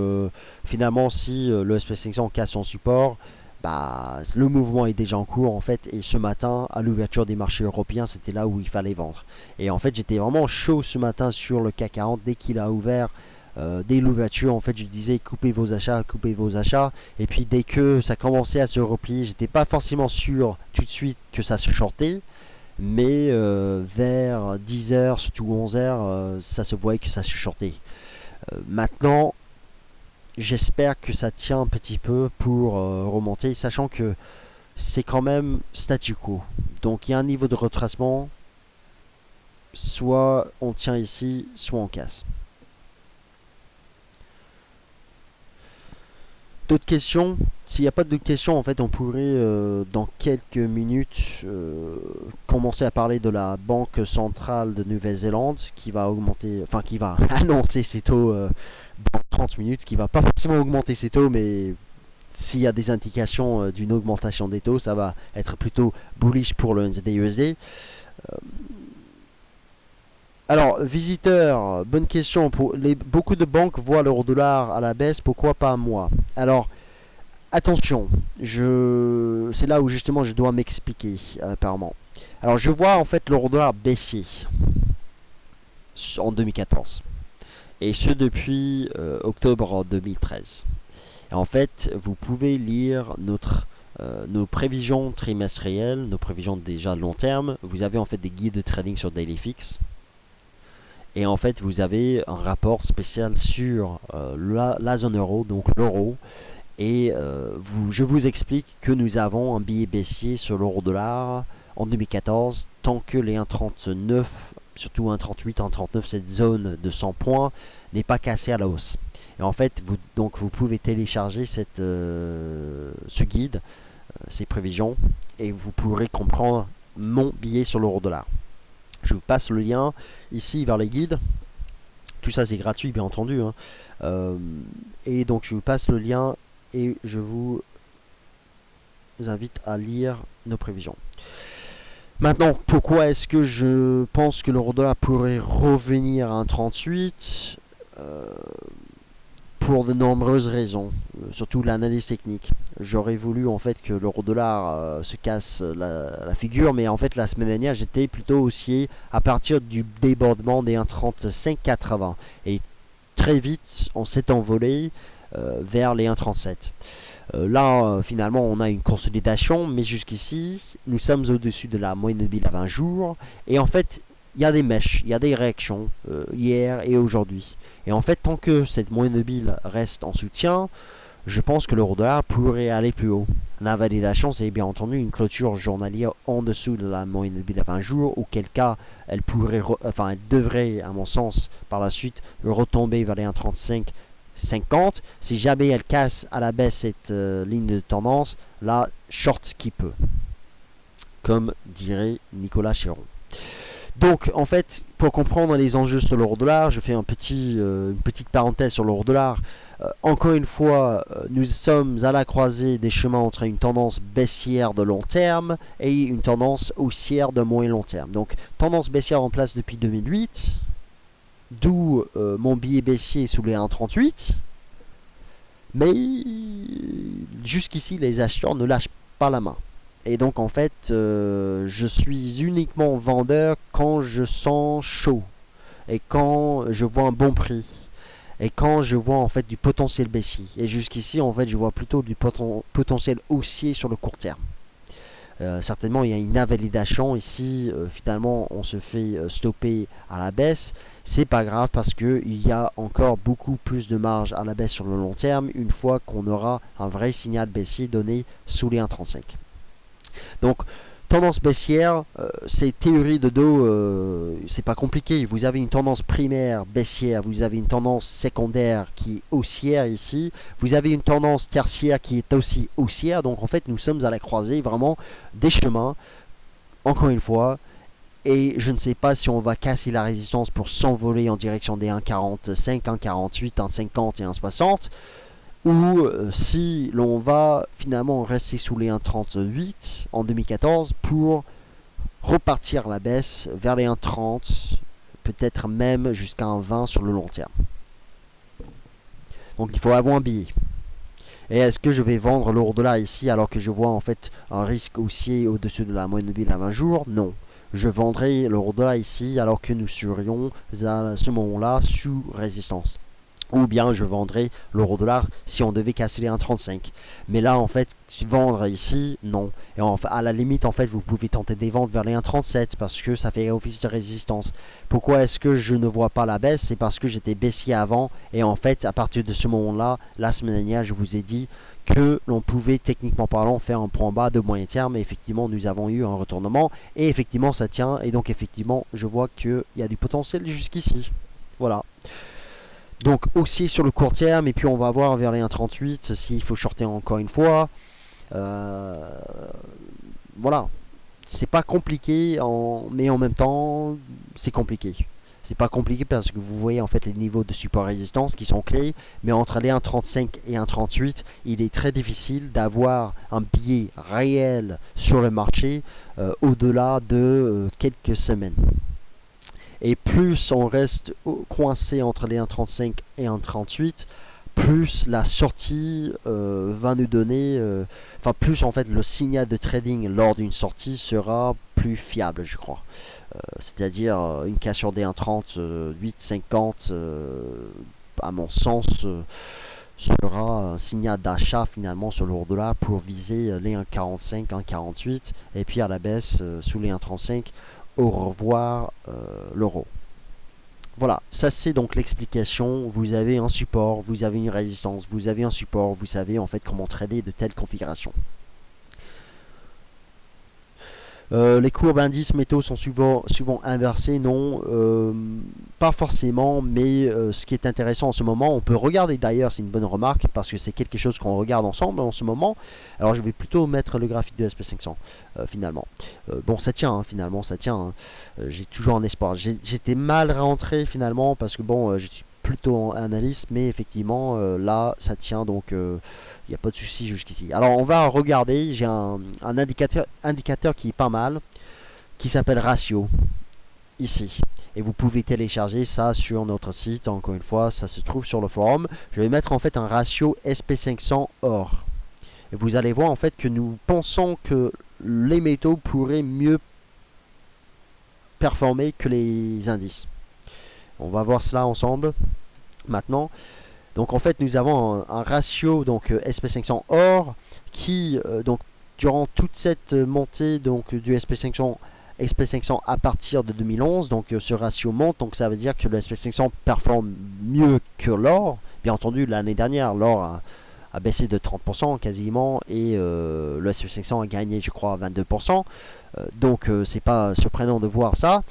finalement si le SP500 casse son support, bah, le mouvement est déjà en cours en fait. Et ce matin à l'ouverture des marchés européens c'était là où il fallait vendre. Et en fait j'étais vraiment chaud ce matin sur le CAC 40 dès qu'il a ouvert. Dès l'ouverture en fait je disais coupez vos achats, et puis dès que ça commençait à se replier, j'étais pas forcément sûr tout de suite que ça se shortait, mais vers 10h surtout 11h ça se voyait que ça se shortait. Maintenant j'espère que ça tient un petit peu pour remonter, sachant que c'est quand même statu quo, donc il y a un niveau de retracement, soit on tient ici soit on casse. D'autres questions? S'il n'y a pas d'autres questions, en fait, on pourrait dans quelques minutes commencer à parler de la Banque centrale de Nouvelle-Zélande qui va augmenter, enfin qui va annoncer ses taux 30 minutes qui va pas forcément augmenter ses taux, mais s'il y a des indications d'une augmentation des taux, ça va être plutôt bullish pour le NZD-USD. Alors, visiteurs, bonne question. Beaucoup de banques voient l'euro-dollar à la baisse, pourquoi pas moi? Alors, attention, c'est là où justement je dois m'expliquer apparemment. Alors, je vois en fait l'euro-dollar baisser en 2014. Et ce depuis octobre 2013. Et en fait, vous pouvez lire nos prévisions trimestrielles, nos prévisions déjà de long terme. Vous avez en fait des guides de trading sur DailyFix. Et en fait, vous avez un rapport spécial sur la zone euro, donc l'euro. Et je vous explique que nous avons un billet baissier sur l'euro-dollar en 2014, tant que les 1,39, surtout 1,38, 1,39, cette zone de 100 points, n'est pas cassée à la hausse. Et en fait, vous pouvez télécharger ce guide, ces prévisions, et vous pourrez comprendre mon billet sur l'euro-dollar. Je vous passe le lien ici vers les guides. Tout ça c'est gratuit bien entendu. Et donc je vous passe le lien et je vous invite à lire nos prévisions. Maintenant, pourquoi est-ce que je pense que l'euro-dollar pourrait revenir à 1,38 pour de nombreuses raisons, surtout l'analyse technique. J'aurais voulu en fait que l'euro-dollar se casse la figure, mais en fait la semaine dernière j'étais plutôt haussier à partir du débordement des 1,3580 et très vite on s'est envolé vers les 1,37. Là finalement on a une consolidation, mais jusqu'ici nous sommes au-dessus de la moyenne mobile à 20 jours et en fait il y a des mèches, il y a des réactions hier et aujourd'hui. Et en fait, tant que cette moyenne mobile reste en soutien, je pense que l'euro-dollar pourrait aller plus haut. La validation, c'est bien entendu une clôture journalière en dessous de la moyenne mobile à 20 jours, auquel cas elle devrait, à mon sens, par la suite, retomber vers les 1,3550. Si jamais elle casse à la baisse cette ligne de tendance, là, short qui peut. Comme dirait Nicolas Chéron. Donc, en fait, pour comprendre les enjeux sur l'euro-dollar, je fais une petite parenthèse sur l'euro-dollar. Encore une fois, nous sommes à la croisée des chemins entre une tendance baissière de long terme et une tendance haussière de moyen long terme. Donc, tendance baissière en place depuis 2008, d'où mon billet baissier sous les 1,38. Mais jusqu'ici, les acheteurs ne lâchent pas la main. Et donc en fait, je suis uniquement vendeur quand je sens chaud et quand je vois un bon prix et quand je vois en fait du potentiel baissier. Et jusqu'ici, en fait, je vois plutôt du potentiel haussier sur le court terme. Certainement, il y a une invalidation ici. Finalement, on se fait stopper à la baisse. C'est pas grave parce qu'il y a encore beaucoup plus de marge à la baisse sur le long terme une fois qu'on aura un vrai signal baissier donné sous les 1,35. Donc, tendance baissière, c'est théorie de dos, c'est pas compliqué. Vous avez une tendance primaire baissière, vous avez une tendance secondaire qui est haussière ici, vous avez une tendance tertiaire qui est aussi haussière. Donc, en fait, nous sommes à la croisée vraiment des chemins, encore une fois. Et je ne sais pas si on va casser la résistance pour s'envoler en direction des 1,45, 1,48, 1,50 et 1,60. Ou si l'on va finalement rester sous les 1,38 en 2014 pour repartir à la baisse vers les 1,30, peut-être même jusqu'à 1,20 sur le long terme. Donc il faut avoir un billet. Et est-ce que je vais vendre l'euro-dollar ici alors que je vois en fait un risque haussier au-dessus de la moyenne mobile à 20 jours? Non. Je vendrai l'euro-dollar ici alors que nous serions à ce moment-là sous résistance. Ou bien je vendrai l'euro-dollar si on devait casser les 1,35. Mais là, en fait, vendre ici, non. Et à la limite, en fait, vous pouvez tenter des ventes vers les 1,37 parce que ça fait office de résistance. Pourquoi est-ce que je ne vois pas la baisse? C'est parce que j'étais baissier avant. Et en fait, à partir de ce moment-là, la semaine dernière, je vous ai dit que l'on pouvait, techniquement parlant, faire un point bas de moyen terme. Et effectivement, nous avons eu un retournement. Et effectivement, ça tient. Et donc, effectivement, je vois qu'il y a du potentiel jusqu'ici. Voilà. Donc haussier sur le court terme et puis on va voir vers les 1,38 s'il faut shorter encore une fois. Voilà, c'est pas compliqué mais en même temps c'est compliqué. C'est pas compliqué parce que vous voyez en fait les niveaux de support résistance qui sont clés, mais entre les 1,35 et 1,38, il est très difficile d'avoir un biais réel sur le marché au-delà de quelques semaines. Et plus on reste coincé entre les 1,35 et 1,38, plus la sortie va nous donner, plus en fait le signal de trading lors d'une sortie sera plus fiable, je crois. C'est-à-dire une cassure des 1,30, 8,50, à mon sens, sera un signal d'achat finalement sur l'euro-dollar pour viser les 1,45, 1,48 et puis à la baisse sous les 1,35 au revoir l'euro. Voilà, ça c'est donc l'explication. Vous avez un support, vous avez une résistance, vous avez un support, vous savez en fait comment trader de telles configurations. Les courbes indices métaux sont souvent inversées, non, pas forcément, mais ce qui est intéressant en ce moment, on peut regarder d'ailleurs, c'est une bonne remarque, parce que c'est quelque chose qu'on regarde ensemble en ce moment. Alors je vais plutôt mettre le graphique de SP500, finalement. Bon, ça tient, hein, finalement, ça tient. Hein. J'ai toujours un espoir. J'étais mal rentré finalement, parce que bon, je suis plutôt analyste, mais effectivement, là, ça tient, donc il n'y a pas de souci jusqu'ici. Alors on va regarder, j'ai un indicateur qui est pas mal, qui s'appelle Ratio, ici. Et vous pouvez télécharger ça sur notre site, encore une fois, ça se trouve sur le forum. Je vais mettre en fait un ratio SP500 or. Et vous allez voir en fait que nous pensons que les métaux pourraient mieux performer que les indices. On va voir cela ensemble maintenant. Donc en fait nous avons un ratio donc SP500 or qui donc durant toute cette montée donc du SP500 à partir de 2011, donc ce ratio monte, donc ça veut dire que le SP500 performe mieux que l'or. Bien entendu l'année dernière l'or a baissé de 30% quasiment et le SP500 a gagné je crois 22%. Donc c'est pas surprenant de voir ça.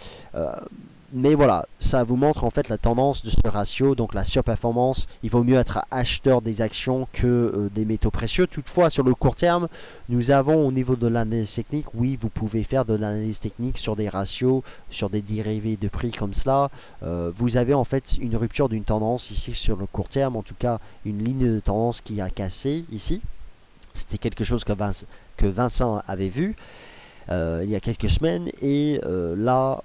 Mais voilà, ça vous montre en fait la tendance de ce ratio, donc la surperformance. Il vaut mieux être acheteur des actions que des métaux précieux. Toutefois, sur le court terme, nous avons au niveau de l'analyse technique, oui, vous pouvez faire de l'analyse technique sur des ratios, sur des dérivés de prix comme cela. Vous avez en fait une rupture d'une tendance ici sur le court terme, en tout cas une ligne de tendance qui a cassé ici. C'était quelque chose que Vincent avait vu il y a quelques semaines et là...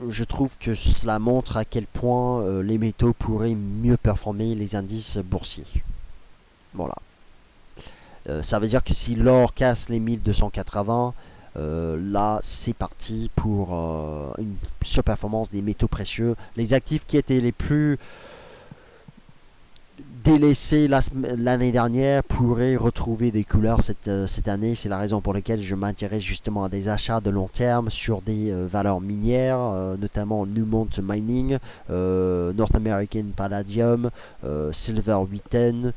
Je trouve que cela montre à quel point les métaux pourraient mieux performer les indices boursiers. Voilà. Ça veut dire que si l'or casse les 1280, là c'est parti pour une surperformance des métaux précieux. Les actifs qui étaient les plus délaissés l'année dernière pourraient retrouver des couleurs cette année. C'est la raison pour laquelle je m'intéresse justement à des achats de long terme sur des valeurs minières, notamment Newmont Mining, North American Palladium, Silver Wheaton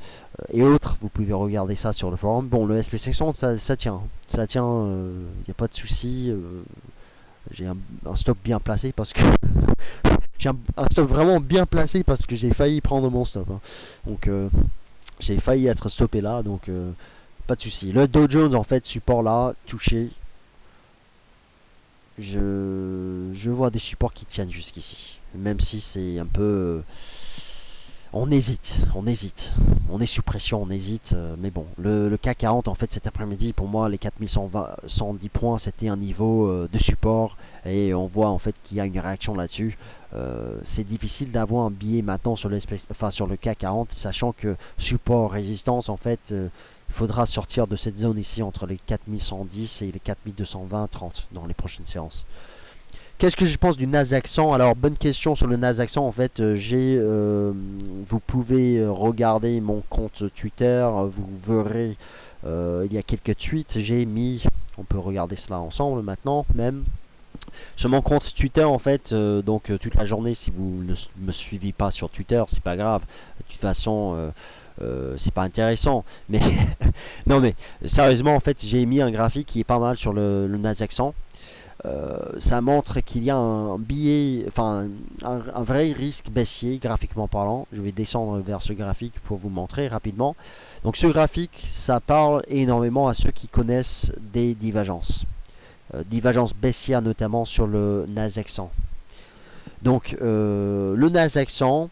et autres. Vous pouvez regarder ça sur le forum. Bon, le SP500 ça tient, il n'y a pas de souci. J'ai un stop bien placé parce que j'ai un stop vraiment bien placé parce que j'ai failli prendre mon stop. Hein. Donc j'ai failli être stoppé là, donc pas de souci. Le Dow Jones en fait support là, touché. Je vois des supports qui tiennent jusqu'ici, même si c'est un peu on hésite. On est sous pression, on hésite. Mais bon, le CAC 40, en fait, cet après-midi, pour moi, les 4110 points, c'était un niveau de support. Et on voit, en fait, qu'il y a une réaction là-dessus. C'est difficile d'avoir un billet maintenant sur le CAC 40, sachant que support, résistance, en fait, il faudra sortir de cette zone ici entre les 4110 et les 4220-30 dans les prochaines séances. Qu'est-ce que je pense du Nasdaq 100? Alors, bonne question sur le Nasdaq 100. En fait, vous pouvez regarder mon compte Twitter. Vous verrez, il y a quelques tweets. J'ai mis, on peut regarder cela ensemble maintenant même. Sur mon compte Twitter, en fait, donc toute la journée, si vous ne me suivez pas sur Twitter, c'est pas grave. De toute façon, c'est pas intéressant. Mais non, mais sérieusement, en fait, j'ai mis un graphique qui est pas mal sur le Nasdaq 100. Ça montre qu'il y a un billet, enfin un vrai risque baissier graphiquement parlant. Je vais descendre vers ce graphique pour vous montrer rapidement. Donc ce graphique, ça parle énormément à ceux qui connaissent des divergences. Divergences baissières notamment sur le Nasdaq 100. Donc le Nasdaq 100,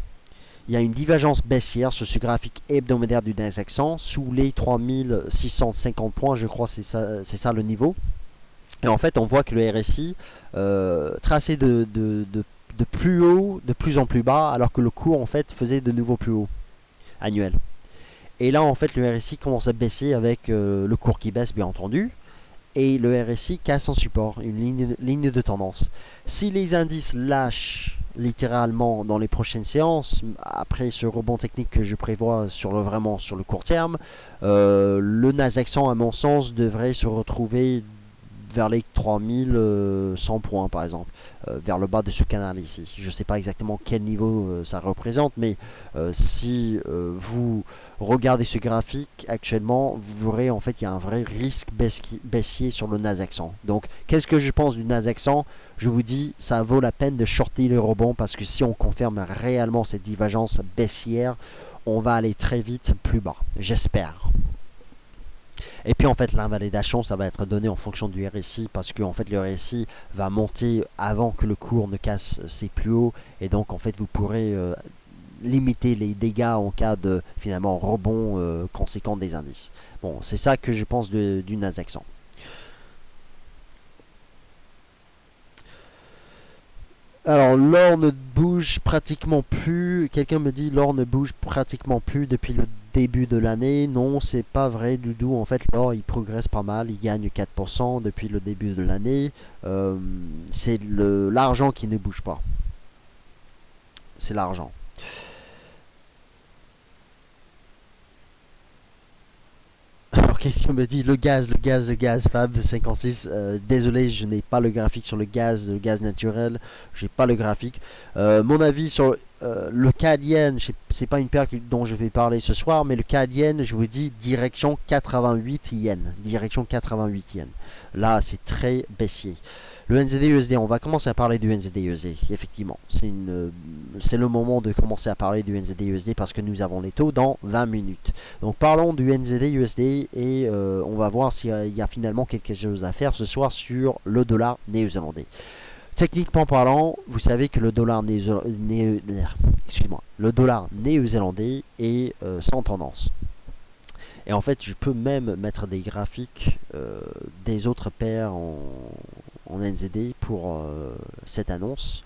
il y a une divergence baissière sur ce graphique hebdomadaire du Nasdaq 100 sous les 3650 points, je crois c'est ça le niveau. Et en fait, on voit que le RSI traçait de plus haut, de plus en plus bas, alors que le cours en fait faisait de nouveau plus haut annuel. Et là, en fait, le RSI commence à baisser avec le cours qui baisse, bien entendu. Et le RSI casse en support, une ligne de tendance. Si les indices lâchent littéralement dans les prochaines séances, après ce rebond technique que je prévois vraiment sur le court terme, le Nasdaq 100, à mon sens, devrait se retrouver vers les 3100 points par exemple, vers le bas de ce canal ici. Je ne sais pas exactement quel niveau ça représente, mais si vous regardez ce graphique actuellement, vous verrez en fait qu'il y a un vrai risque baissier sur le Nasdaq 100. Donc qu'est-ce que je pense du Nasdaq 100? Je vous dis, ça vaut la peine de shorter le rebond parce que si on confirme réellement cette divergence baissière, on va aller très vite plus bas, j'espère. Et puis en fait l'invalidation ça va être donné en fonction du RSI parce que en fait le RSI va monter avant que le cours ne casse ses plus hauts et donc en fait vous pourrez limiter les dégâts en cas de finalement rebond conséquent des indices. Bon, c'est ça que je pense du Nasdaq 100. Alors l'or ne bouge pratiquement plus. Quelqu'un me dit l'or ne bouge pratiquement plus depuis le début de l'année. Non, c'est pas vrai du tout. En fait, l'or il progresse pas mal. Il gagne 4% depuis le début de l'année. C'est l'argent qui ne bouge pas. C'est l'argent. Alors quelqu'un me dit le gaz, Fab56. Désolé, je n'ai pas le graphique sur le gaz naturel. J'ai pas le graphique. Mon avis sur le CAD yen, c'est pas une paire dont je vais parler ce soir, mais le CAD yen, je vous dis direction 88 yens. Direction 88 yens. Là, c'est très baissier. Le NZD-USD, on va commencer à parler du NZD-USD, effectivement. C'est le moment de commencer à parler du NZD-USD parce que nous avons les taux dans 20 minutes. Donc parlons du NZD-USD et on va voir s'il y a finalement quelque chose à faire ce soir sur le dollar néo-zélandais. Techniquement parlant, vous savez que le dollar néo-zélandais est sans tendance. Et en fait, je peux même mettre des graphiques des autres paires en NZD pour cette annonce,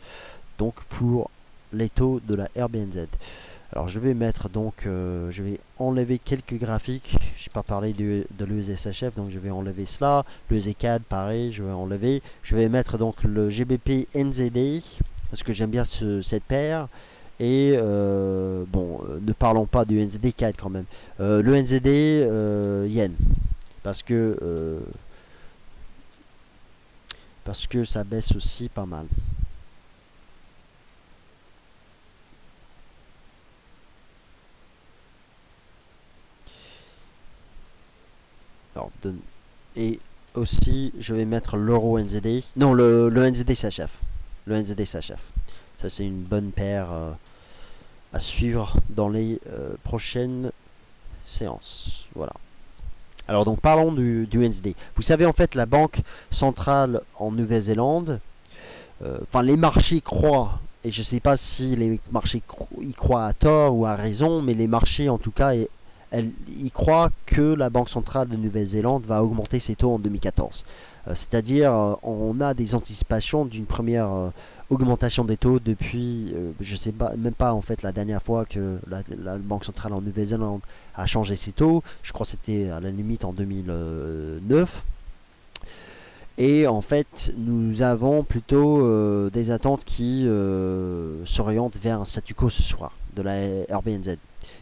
donc pour les taux de la RBNZ. Alors je vais mettre donc, je vais enlever quelques graphiques. Je n'ai pas parlé de l'USSHF, donc je vais enlever cela. Le ZCAD, pareil, je vais enlever. Je vais mettre donc le GBP NZD parce que j'aime bien cette paire. Et bon, ne parlons pas du NZD CAD quand même. Le NZD yen parce que ça baisse aussi pas mal. Alors, et aussi, je vais mettre l'euro NZD. Non, le NZD SHF. Le NZD SHF. Ça, c'est une bonne paire à suivre dans les prochaines séances. Voilà. Alors, donc, parlons du NZD. Vous savez, en fait, la Banque centrale en Nouvelle-Zélande, enfin, les marchés croient, et je ne sais pas si les marchés y croient à tort ou à raison, mais les marchés, en tout cas, il croit que la Banque centrale de Nouvelle-Zélande va augmenter ses taux en 2014. C'est-à-dire, on a des anticipations d'une première augmentation des taux depuis, je ne sais pas, même pas en fait la dernière fois que la Banque centrale en Nouvelle-Zélande a changé ses taux. Je crois que c'était à la limite en 2009. Et en fait, nous avons plutôt des attentes qui s'orientent vers un statu quo ce soir de la RBNZ.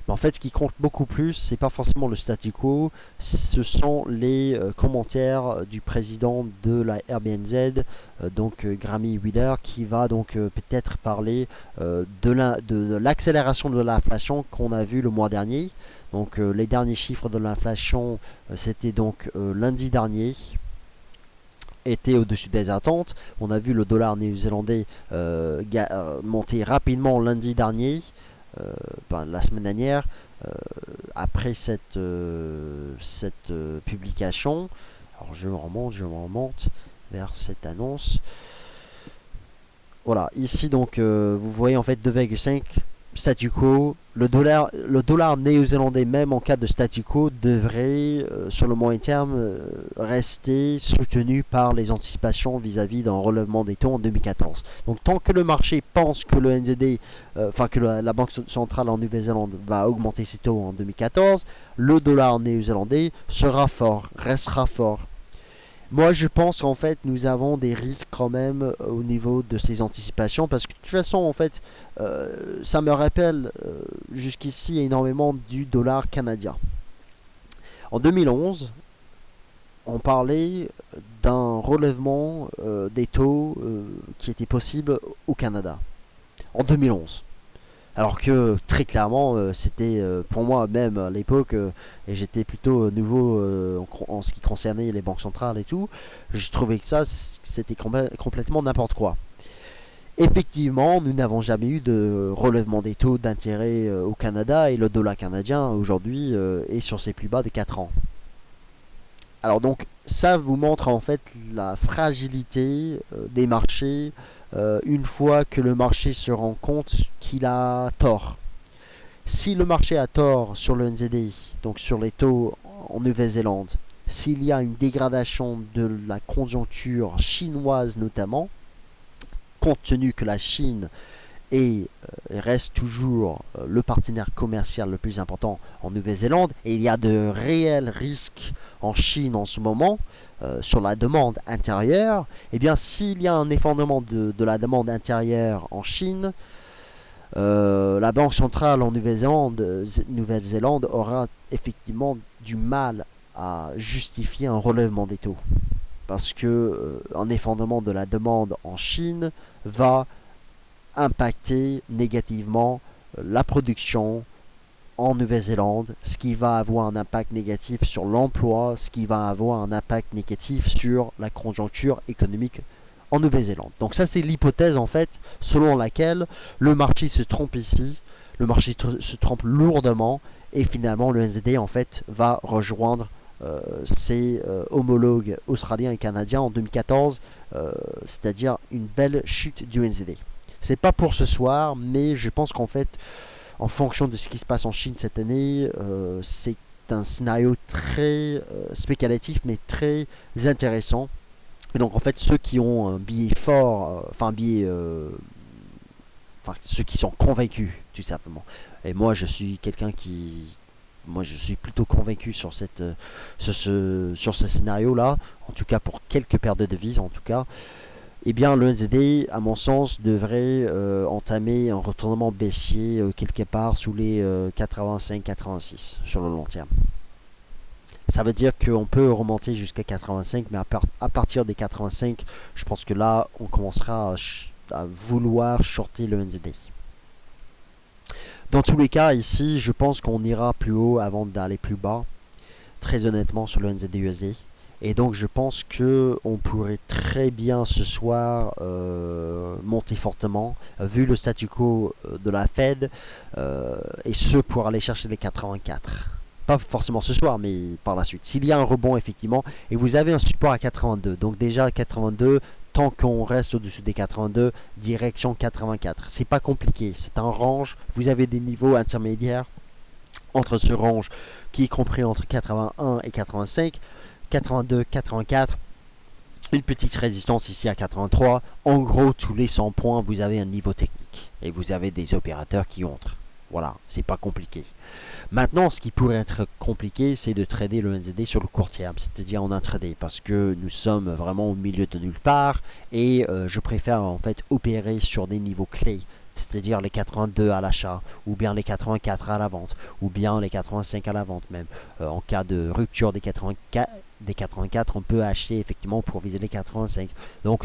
Mais en fait, ce qui compte beaucoup plus, c'est pas forcément le statu quo, ce sont les commentaires du président de la RBNZ, donc Grammy Wheeler, qui va donc peut-être parler de l'accélération de l'inflation qu'on a vu le mois dernier. Donc les derniers chiffres de l'inflation, c'était donc lundi dernier, était au-dessus des attentes. On a vu le dollar néo-zélandais monter rapidement lundi dernier, la semaine dernière, après cette publication. Alors je remonte vers cette annonce. Voilà, ici donc vous voyez en fait 2,5 statu quo. Le dollar néo-zélandais, même en cas de statu quo, devrait sur le moyen terme rester soutenu par les anticipations vis-à-vis d'un relèvement des taux en 2014. Donc tant que le marché pense que le NZD, enfin que la Banque centrale en Nouvelle-Zélande va augmenter ses taux en 2014, le dollar néo-zélandais sera fort, restera fort. Moi, je pense qu'en fait, nous avons des risques quand même au niveau de ces anticipations parce que de toute façon, en fait, ça me rappelle jusqu'ici énormément du dollar canadien. En 2011, on parlait d'un relèvement des taux qui était possible au Canada. En 2011. Alors que très clairement, c'était pour moi même à l'époque, et j'étais plutôt nouveau en ce qui concernait les banques centrales et tout, je trouvais que ça c'était complètement n'importe quoi. Effectivement, nous n'avons jamais eu de relèvement des taux d'intérêt au Canada et le dollar canadien aujourd'hui est sur ses plus bas de 4 ans. Alors donc ça vous montre en fait la fragilité des marchés une fois que le marché se rend compte qu'il a tort. Si le marché a tort sur le NZD, donc sur les taux en Nouvelle-Zélande, s'il y a une dégradation de la conjoncture chinoise notamment, compte tenu que la Chine reste toujours le partenaire commercial le plus important en Nouvelle-Zélande, et il y a de réels risques en Chine en ce moment sur la demande intérieure, et bien s'il y a un effondrement de la demande intérieure en Chine, la Banque centrale en Nouvelle-Zélande aura effectivement du mal à justifier un relèvement des taux. Parce que un effondrement de la demande en Chine va impacter négativement la production en Nouvelle-Zélande, ce qui va avoir un impact négatif sur l'emploi, ce qui va avoir un impact négatif sur la conjoncture économique en Nouvelle-Zélande. Donc ça c'est l'hypothèse en fait selon laquelle le marché se trompe ici, le marché se trompe lourdement et finalement le NZD en fait va rejoindre ses homologues australiens et canadiens en 2014, c'est-à-dire une belle chute du NZD. C'est pas pour ce soir, mais je pense qu'en fait, en fonction de ce qui se passe en Chine cette année, c'est un scénario très spéculatif, mais très intéressant. Et donc en fait, ceux qui ont un billet fort, ceux qui sont convaincus, tout simplement. Et moi, je suis quelqu'un moi, je suis plutôt convaincu sur sur ce scénario-là, en tout cas pour quelques paires de devises, en tout cas. Eh bien, le NZD, à mon sens, devrait entamer un retournement baissier quelque part sous les 85-86 sur le long terme. Ça veut dire qu'on peut remonter jusqu'à 85, mais à partir des 85, je pense que là, on commencera à vouloir shorter le NZD. Dans tous les cas, ici, je pense qu'on ira plus haut avant d'aller plus bas, très honnêtement, sur le NZD-USD. Et donc je pense que on pourrait très bien ce soir monter fortement, vu le statu quo de la Fed, et ce pour aller chercher les 84. Pas forcément ce soir, mais par la suite. S'il y a un rebond effectivement, et vous avez un support à 82, donc déjà 82, tant qu'on reste au-dessus des 82, direction 84. C'est pas compliqué, c'est un range, vous avez des niveaux intermédiaires entre ce range qui est compris entre 81 et 85. 82, 84, une petite résistance ici à 83. En gros, tous les 100 points, vous avez un niveau technique. Et vous avez des opérateurs qui entrent. Voilà, c'est pas compliqué. Maintenant, ce qui pourrait être compliqué, c'est de trader le NZD sur le court terme, c'est-à-dire en intraday, parce que nous sommes vraiment au milieu de nulle part, et je préfère en fait opérer sur des niveaux clés, c'est-à-dire les 82 à l'achat, ou bien les 84 à la vente, ou bien les 85 à la vente même. En cas de rupture des 84, on peut acheter effectivement pour viser les 85. Donc,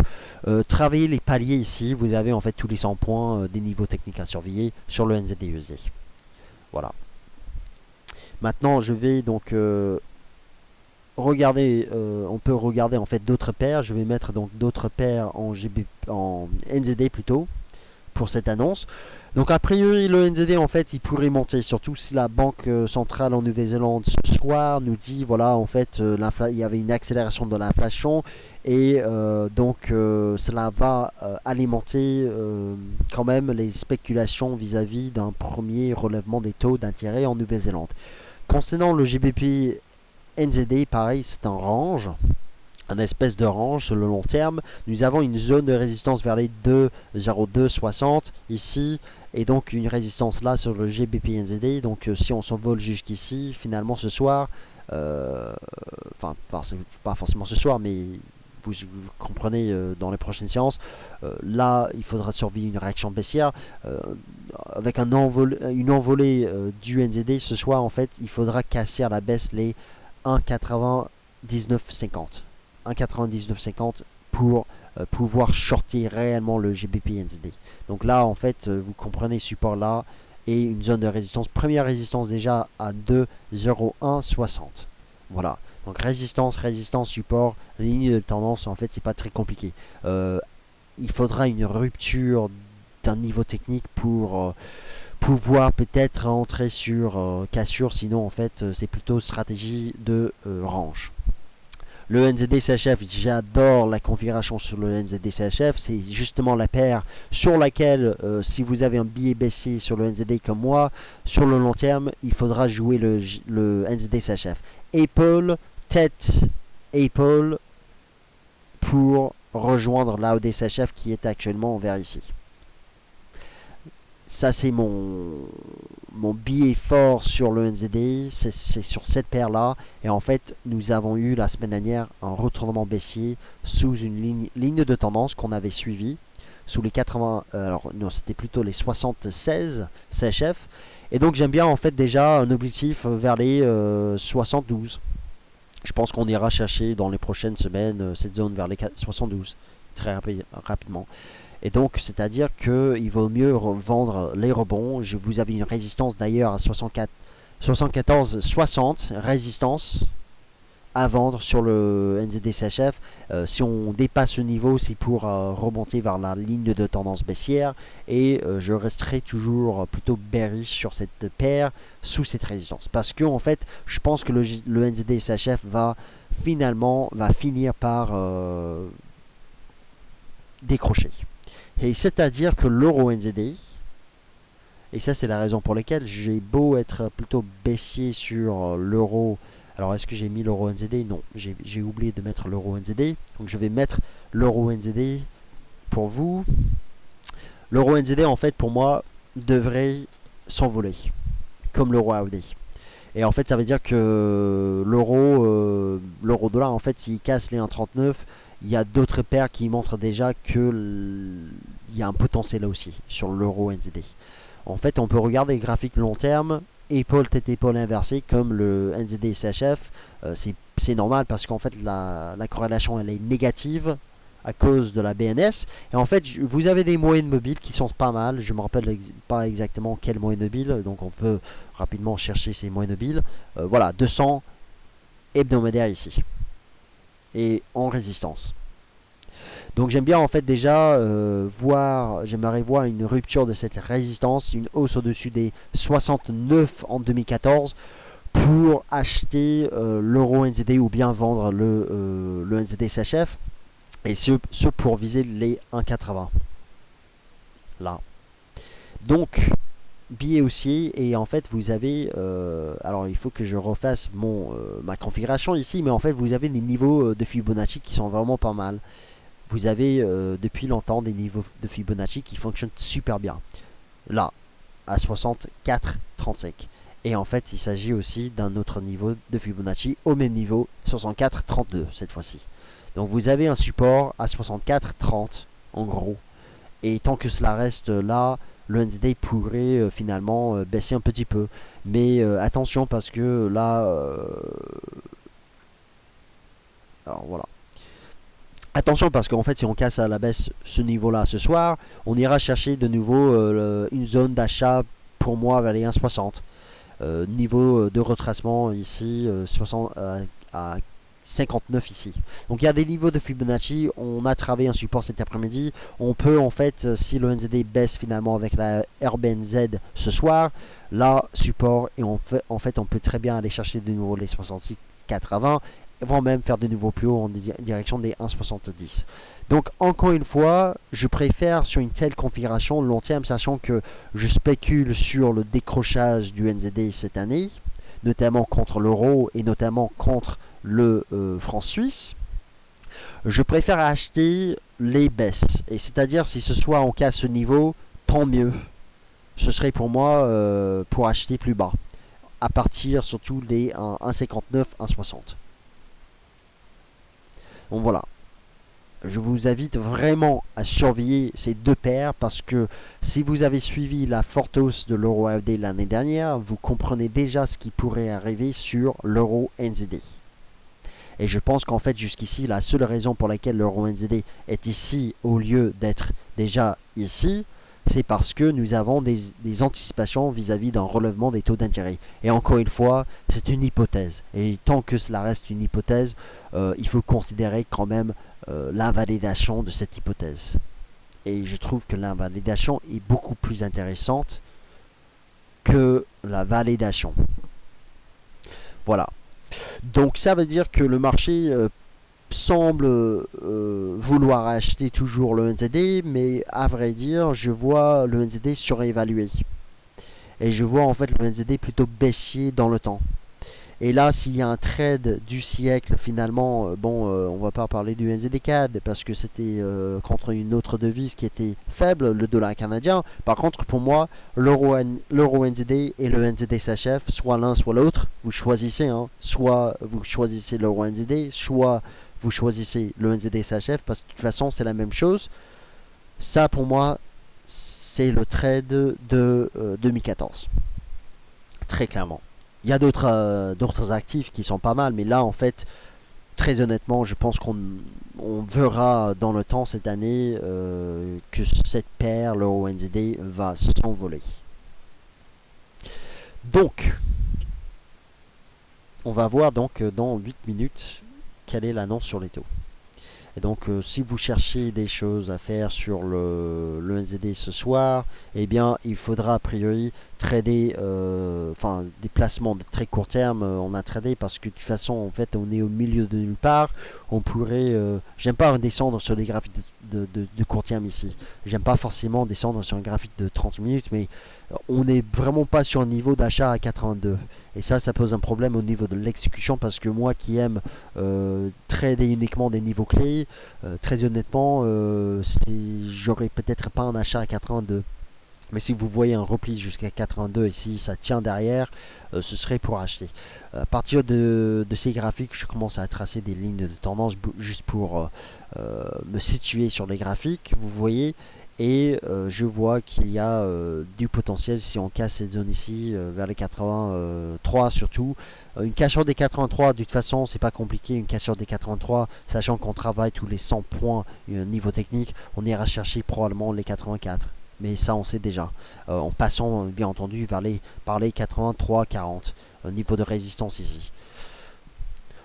travailler les paliers ici, vous avez en fait tous les 100 points des niveaux techniques à surveiller sur le NZD-USD. Voilà. Maintenant, je vais donc regarder, on peut regarder en fait d'autres paires. Je vais mettre donc d'autres paires en NZD plutôt, pour cette annonce. Donc a priori le NZD en fait il pourrait monter, surtout si la banque centrale en Nouvelle-Zélande ce soir nous dit voilà en fait il y avait une accélération de l'inflation et donc cela va alimenter quand même les spéculations vis-à-vis d'un premier relèvement des taux d'intérêt en Nouvelle-Zélande. Concernant le GBP NZD, pareil c'est un range, un espèce de range sur le long terme. Nous avons une zone de résistance vers les 2,0260 ici et donc une résistance là sur le GBP NZD. Donc si on s'envole jusqu'ici, finalement ce soir, enfin pas forcément ce soir, mais vous comprenez dans les prochaines séances, là il faudra surveiller une réaction baissière avec une envolée du NZD ce soir. En fait, il faudra casser à la baisse les 1,9950. 1,9950 pour pouvoir shorter réellement le GBP NZD. Donc là, en fait, vous comprenez, support là et une zone de résistance. Première résistance déjà à 2,0160. Voilà. Donc résistance, support, ligne de tendance, en fait, c'est pas très compliqué. Il faudra une rupture d'un niveau technique pour pouvoir peut-être entrer sur cassure. Sinon, en fait, c'est plutôt stratégie de range. Le NZD-CHF, j'adore la configuration sur le NZD-CHF. C'est justement la paire sur laquelle, si vous avez un billet baissier sur le NZD comme moi, sur le long terme, il faudra jouer le NZD-CHF. Épaule, tête, épaule pour rejoindre l'AUD-CHF qui est actuellement vers ici. Ça, c'est mon billet fort sur le NZD, c'est sur cette paire-là. Et en fait, nous avons eu la semaine dernière un retournement baissier sous une ligne de tendance qu'on avait suivie, sous les 80, alors non, c'était plutôt les 76 CHF. Et donc, j'aime bien en fait déjà un objectif vers les 72. Je pense qu'on ira chercher dans les prochaines semaines cette zone vers les 72, très rapidement. Et donc, c'est-à-dire qu'il vaut mieux vendre les rebonds. Vous avez une résistance d'ailleurs à 74,60, résistance à vendre sur le NZD-CHF. Si on dépasse ce niveau, c'est pour remonter vers la ligne de tendance baissière. Et je resterai toujours plutôt bearish sur cette paire sous cette résistance. Parce que, en fait, je pense que le NZD-CHF va finir par décrocher. Et c'est-à-dire que l'euro NZD, et ça c'est la raison pour laquelle j'ai beau être plutôt baissier sur l'euro. Alors est-ce que j'ai mis l'euro NZD? Non, j'ai oublié de mettre l'euro NZD. Donc je vais mettre l'euro NZD pour vous. L'euro NZD en fait pour moi devrait s'envoler, comme l'euro AUD. Et en fait ça veut dire que l'euro dollar en fait s'il casse les 1,39, il y a d'autres paires qui montrent déjà qu'il y a un potentiel là aussi sur l'euro NZD. En fait, on peut regarder les graphiques long terme, épaule, tête, épaule inversée, comme le NZD CHF. C'est normal parce qu'en fait, la corrélation elle est négative à cause de la BNS. Et en fait, vous avez des moyennes mobiles qui sont pas mal. Je ne me rappelle pas exactement quelle moyenne mobile, donc on peut rapidement chercher ces moyennes mobiles. Voilà, 200 hebdomadaires ici. Et en résistance. Donc j'aime bien en fait déjà j'aimerais voir une rupture de cette résistance, une hausse au-dessus des 69 en 2014 pour acheter l'euro NZD ou bien vendre le NZD CHF et ce pour viser les 1,80 là. Donc billet haussier et en fait vous avez alors il faut que je refasse ma configuration ici, mais en fait vous avez des niveaux de Fibonacci qui sont vraiment pas mal. Vous avez depuis longtemps des niveaux de Fibonacci qui fonctionnent super bien là à 64,35 et en fait il s'agit aussi d'un autre niveau de Fibonacci au même niveau, 64,32 cette fois-ci. Donc vous avez un support à 64,30 en gros, et tant que cela reste là, le NZD pourrait finalement baisser un petit peu. Mais attention parce que là... alors voilà. Attention parce qu'en fait si on casse à la baisse ce niveau-là ce soir, on ira chercher de nouveau une zone d'achat pour moi vers les 1,60. Niveau de retracement ici 60 à 59 ici. Donc il y a des niveaux de Fibonacci. On a travaillé un support cet après-midi. On peut en fait, si le NZD baisse finalement avec la RBNZ ce soir, là support et en fait on peut très bien aller chercher de nouveau les 66,80 vont même faire de nouveau plus haut en direction des 1,70. Donc encore une fois, je préfère sur une telle configuration long terme, sachant que je spécule sur le décrochage du NZD cette année, notamment contre l'euro et notamment contre le franc suisse. Je préfère acheter les baisses, et c'est-à-dire si ce soit on casse ce niveau, tant mieux. Ce serait pour moi pour acheter plus bas, à partir surtout des 1,59, 1,60. Donc voilà, je vous invite vraiment à surveiller ces deux paires parce que si vous avez suivi la forte hausse de l'euro AUD l'année dernière, vous comprenez déjà ce qui pourrait arriver sur l'euro NZD. Et je pense qu'en fait jusqu'ici, la seule raison pour laquelle l'euro NZD est ici au lieu d'être déjà ici, c'est parce que nous avons des anticipations vis-à-vis d'un relèvement des taux d'intérêt. Et encore une fois, c'est une hypothèse. Et tant que cela reste une hypothèse, il faut considérer quand même l'invalidation de cette hypothèse. Et je trouve que l'invalidation est beaucoup plus intéressante que la validation. Voilà. Donc ça veut dire que le marché semble vouloir acheter toujours le NZD, mais à vrai dire, je vois le NZD surévalué. Et je vois en fait le NZD plutôt baissier dans le temps. Et là, s'il y a un trade du siècle, finalement, on va pas parler du NZD-CAD parce que c'était contre une autre devise qui était faible, le dollar canadien. Par contre, pour moi, l'euro NZD et le NZD s'achève, soit l'un, soit l'autre. Vous choisissez, hein, soit vous choisissez l'euro NZD, soit vous choisissez le NZD s'achève parce que de toute façon, c'est la même chose. Ça, pour moi, c'est le trade de 2014. Très clairement. Il y a d'autres actifs qui sont pas mal, mais là, en fait, très honnêtement, je pense qu'on verra dans le temps cette année que cette paire, l'euro NZD, va s'envoler. Donc, on va voir donc dans 8 minutes quelle est l'annonce sur les taux. Et donc, si vous cherchez des choses à faire sur le NZD ce soir, eh bien, il faudra a priori trader, des placements de très court terme. On a tradé parce que de toute façon, en fait, on est au milieu de nulle part. On pourrait, j'aime pas descendre sur des graphiques de court terme ici. J'aime pas forcément descendre sur un graphique de 30 minutes, mais on n'est vraiment pas sur un niveau d'achat à 82. Et ça pose un problème au niveau de l'exécution parce que moi qui aime trader uniquement des niveaux clés, très honnêtement, j'aurais peut-être pas un achat à 82. Mais si vous voyez un repli jusqu'à 82 et si ça tient derrière, ce serait pour acheter. À partir de ces graphiques, je commence à tracer des lignes de tendance juste pour me situer sur les graphiques. Vous voyez, et je vois qu'il y a du potentiel si on casse cette zone ici vers les 83 surtout. Une cassure des 83, de toute façon, c'est pas compliqué. Une cassure des 83, sachant qu'on travaille tous les 100 points niveau technique, on ira chercher probablement les 84. Mais ça, on sait déjà. En passant, bien entendu, par les 83-40, niveau de résistance ici.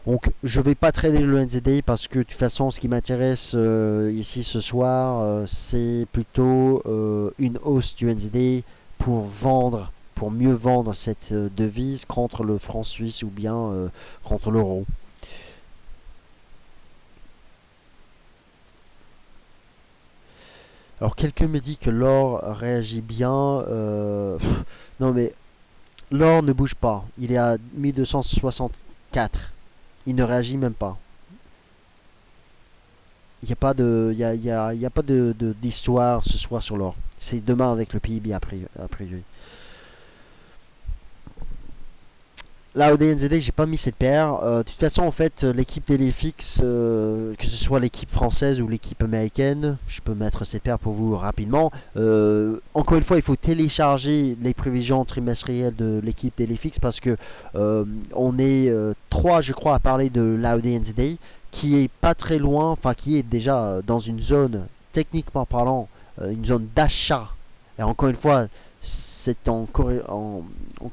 Donc, je ne vais pas trader le NZD parce que de toute façon, ce qui m'intéresse ici ce soir, c'est plutôt une hausse du NZD pour mieux vendre cette devise contre le franc suisse ou bien contre l'euro. Alors, quelqu'un me dit que l'or réagit bien. Non, mais l'or ne bouge pas. Il est à 1264. Il ne réagit même pas. Il n'y a pas d'histoire ce soir sur l'or. C'est demain avec le PIB a priori. Là, au DNZD, j'ai pas mis cette paire. De toute façon, en fait, l'équipe Delifix, que ce soit l'équipe française ou l'équipe américaine, je peux mettre cette paire pour vous rapidement. Encore une fois, il faut télécharger les prévisions trimestrielles de l'équipe Delifix parce que on est 3, je crois, à parler de l'AODNZD, qui est pas très loin, enfin qui est déjà dans une zone, techniquement parlant, une zone d'achat. Et encore une fois, c'est en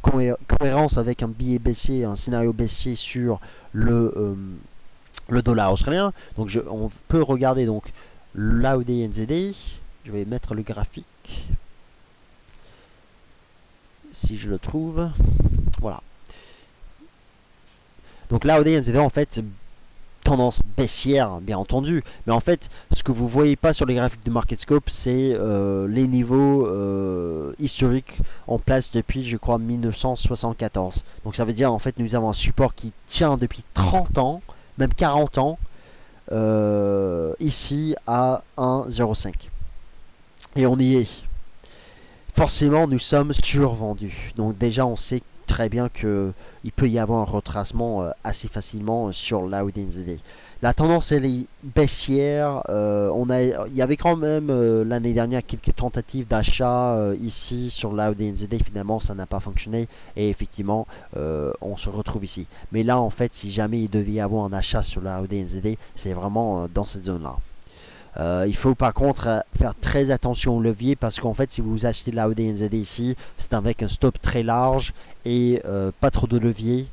cohérence avec un billet baissier, un scénario baissier sur le le dollar australien. Donc on peut regarder donc l'AUD-NZD. Je vais mettre le graphique si je le trouve. Voilà. Donc l'AUD-NZD en fait tendance baissière bien entendu, mais en fait ce que vous voyez pas sur les graphiques de MarketScope, c'est les niveaux historiques en place depuis je crois 1974. Donc ça veut dire en fait nous avons un support qui tient depuis 30 ans, même 40 ans, ici à 1,05 et on y est. Forcément nous sommes survendus, donc déjà on sait très bien que il peut y avoir un retracement assez facilement sur l'AUD-NZD. La tendance elle est baissière. Il y avait quand même l'année dernière quelques tentatives d'achat ici sur l'AUD-NZD. Finalement ça n'a pas fonctionné et effectivement on se retrouve ici. Mais là en fait si jamais il devait y avoir un achat sur l'AUD-NZD, c'est vraiment dans cette zone là. Il faut par contre faire très attention au levier parce qu'en fait si vous achetez de la AUD-NZD ici, c'est avec un stop très large et pas trop de levier.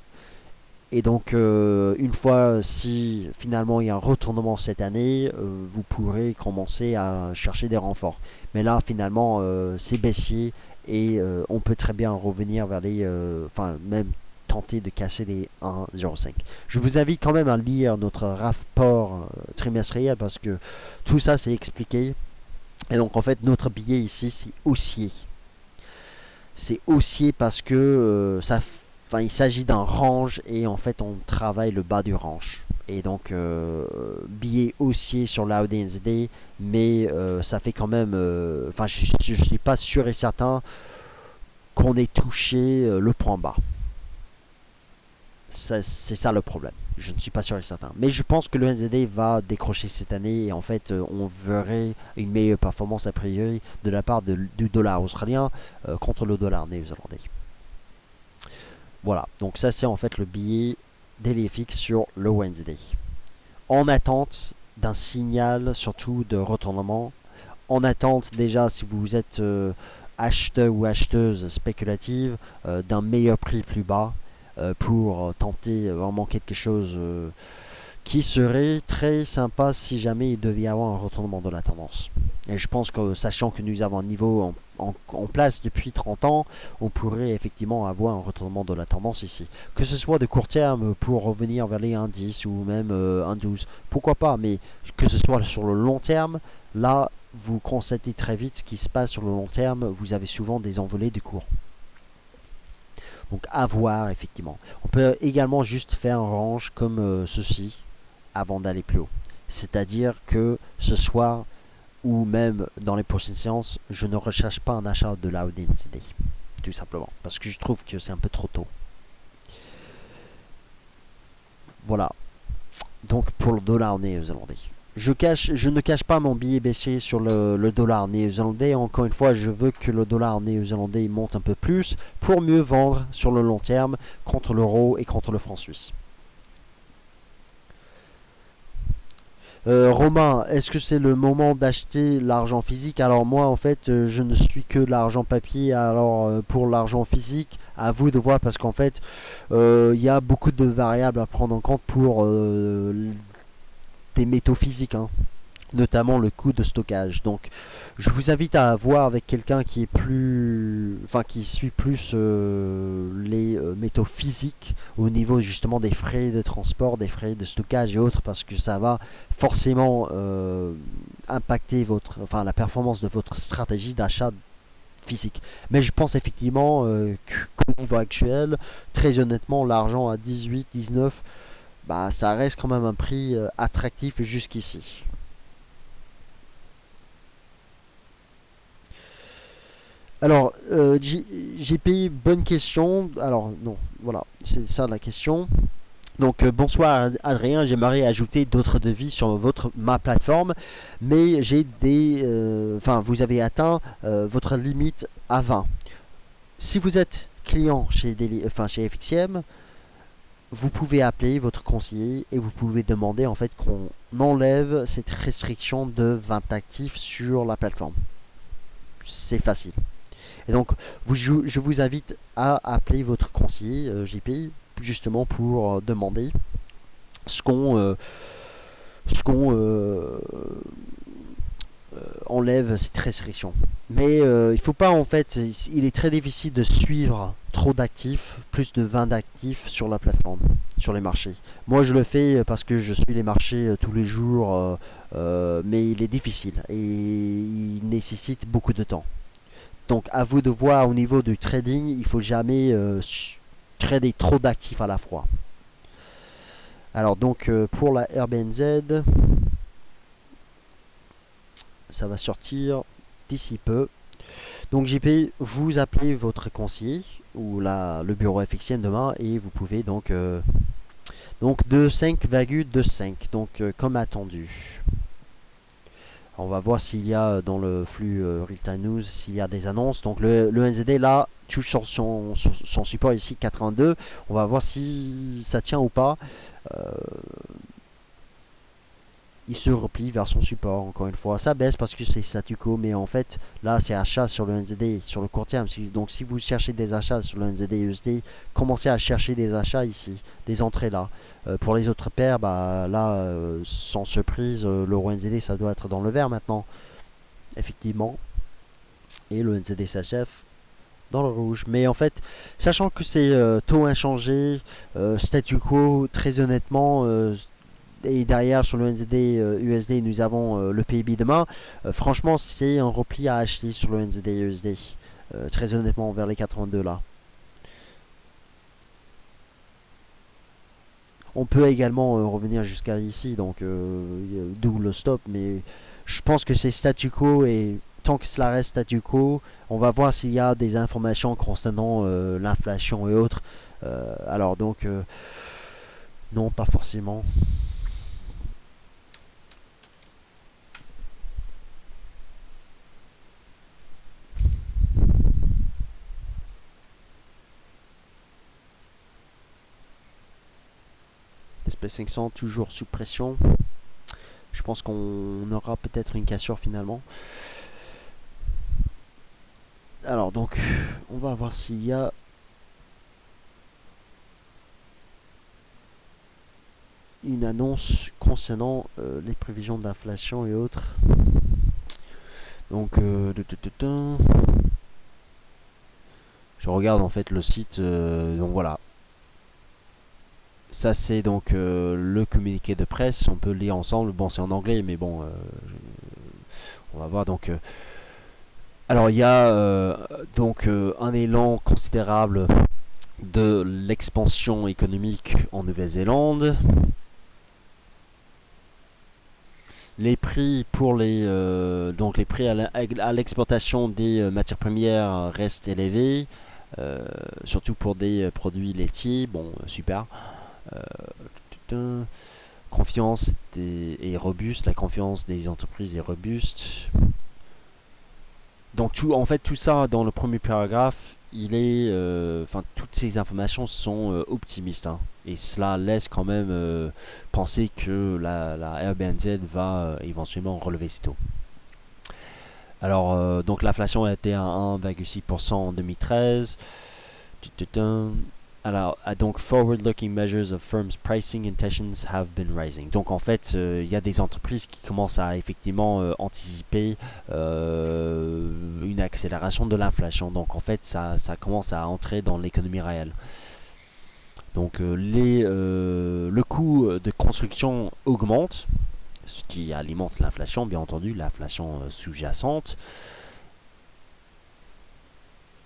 Et donc une fois si finalement il y a un retournement cette année, vous pourrez commencer à chercher des renforts. Mais là finalement c'est baissier et on peut très bien revenir vers les... enfin même tenter de casser les 1,05. Je vous invite quand même à lire notre rapport trimestriel parce que tout ça c'est expliqué. Et donc en fait notre billet ici c'est haussier. C'est haussier parce que il s'agit d'un range et en fait on travaille le bas du range. Et donc billet haussier sur l'AUD-NZD, mais ça fait quand même... je ne suis pas sûr et certain qu'on ait touché le point bas. C'est ça le problème. Je ne suis pas sûr et certain. Mais je pense que le NZD va décrocher cette année et en fait on verrait une meilleure performance a priori de la part du dollar australien contre le dollar néo-zélandais. Voilà, donc ça c'est en fait le billet daily fixe sur le NZD. En attente d'un signal surtout de retournement. En attente déjà si vous êtes acheteur ou acheteuse spéculative d'un meilleur prix plus bas. Pour tenter vraiment quelque chose qui serait très sympa si jamais il devait y avoir un retournement de la tendance. Et je pense que sachant que nous avons un niveau en place depuis 30 ans, on pourrait effectivement avoir un retournement de la tendance ici. Que ce soit de court terme pour revenir vers les 1,10 ou même 1,12, pourquoi pas, mais que ce soit sur le long terme, là vous constatez très vite ce qui se passe sur le long terme, vous avez souvent des envolées de cours. Donc à voir effectivement. On peut également juste faire un range comme ceci avant d'aller plus haut. C'est-à-dire que ce soir ou même dans les prochaines séances, je ne recherche pas un achat de l'AUD-NZD. Tout simplement. Parce que je trouve que c'est un peu trop tôt. Voilà. Donc pour le dollar néo-zélandais. Je ne cache pas mon billet baissier sur le dollar néo-zélandais. Encore une fois, je veux que le dollar néo-zélandais monte un peu plus pour mieux vendre sur le long terme contre l'euro et contre le franc suisse. Romain, est-ce que c'est le moment d'acheter l'argent physique? Alors moi, en fait, je ne suis que l'argent papier. Alors pour l'argent physique, à vous de voir parce qu'en fait, il y a beaucoup de variables à prendre en compte pour... des métaux physiques, notamment le coût de stockage. Donc je vous invite à voir avec quelqu'un qui est qui suit plus les métaux physiques au niveau justement des frais de transport, des frais de stockage et autres, parce que ça va forcément impacter la performance de votre stratégie d'achat physique. Mais je pense effectivement qu'au niveau actuel, très honnêtement, l'argent à 18, 19, ça reste quand même un prix attractif jusqu'ici. Alors, JP, bonne question. Alors, non, voilà, c'est ça la question. Donc, bonsoir Adrien, j'aimerais ajouter d'autres devis sur ma plateforme, mais j'ai vous avez atteint votre limite à 20. Si vous êtes client chez FXM, vous pouvez appeler votre conseiller et vous pouvez demander en fait qu'on enlève cette restriction de 20 actifs sur la plateforme. C'est facile. Et donc je vous invite à appeler votre conseiller JP justement pour demander ce qu'on enlève cette restriction. Mais il faut pas en fait, il est très difficile de suivre trop d'actifs, plus de 20 d'actifs sur la plateforme, sur les marchés. Moi je le fais parce que je suis les marchés tous les jours, mais il est difficile et il nécessite beaucoup de temps. Donc à vous de voir au niveau du trading, il faut jamais trader trop d'actifs à la fois. Alors donc pour la RBNZ, ça va sortir d'ici peu. Donc JP, vous appelez votre conseiller ou le bureau FXM demain et vous pouvez donc de 5,25 donc comme attendu. On va voir s'il y a dans le flux Real Time News s'il y a des annonces. Donc le NZD là touche son support ici 82. On va voir si ça tient ou pas. Il se replie vers son support, encore une fois. Ça baisse parce que c'est statu quo, mais en fait, là, c'est achat sur le NZD, sur le court terme. Donc, si vous cherchez des achats sur le NZD USD, commencez à chercher des achats ici, des entrées là. Pour les autres paires, bah, là, sans surprise, l'euro NZD, ça doit être dans le vert maintenant, effectivement. Et le NZD s'achève dans le rouge. Mais en fait, sachant que c'est taux inchangé, statu quo, très honnêtement, et derrière sur le NZD USD nous avons le PIB demain, franchement c'est un repli à acheter sur le NZD USD, très honnêtement vers les 82 là. On peut également revenir jusqu'à ici, donc d'où le stop, mais je pense que c'est statu quo et tant que cela reste statu quo, on va voir s'il y a des informations concernant l'inflation et autres. Alors donc non, pas forcément. SP500 toujours sous pression. Je pense qu'on aura peut-être une cassure finalement. Alors donc, on va voir s'il y a une annonce concernant les prévisions d'inflation et autres. Donc, je regarde en fait le site. Donc voilà. Ça c'est donc le communiqué de presse, on peut le lire ensemble, bon c'est en anglais mais bon on va voir donc alors il y a donc un élan considérable de l'expansion économique en Nouvelle-Zélande. Les prix pour donc les prix à l'exportation des matières premières restent élevés, surtout pour des produits laitiers, bon super. Confiance est robuste, la confiance des entreprises est robuste. Donc en fait tout ça dans le premier paragraphe, il est, toutes ces informations sont optimistes, hein, et cela laisse quand même penser que la RBNZ va éventuellement relever ses taux. Alors donc l'inflation a été à 1,6% en 2013. Alors, donc, forward-looking measures of firms' pricing intentions have been rising. Donc, en fait, il y a des entreprises qui commencent à effectivement anticiper une accélération de l'inflation. Donc, en fait, ça commence à entrer dans l'économie réelle. Donc, le coût de construction augmente, ce qui alimente l'inflation, bien entendu, l'inflation sous-jacente.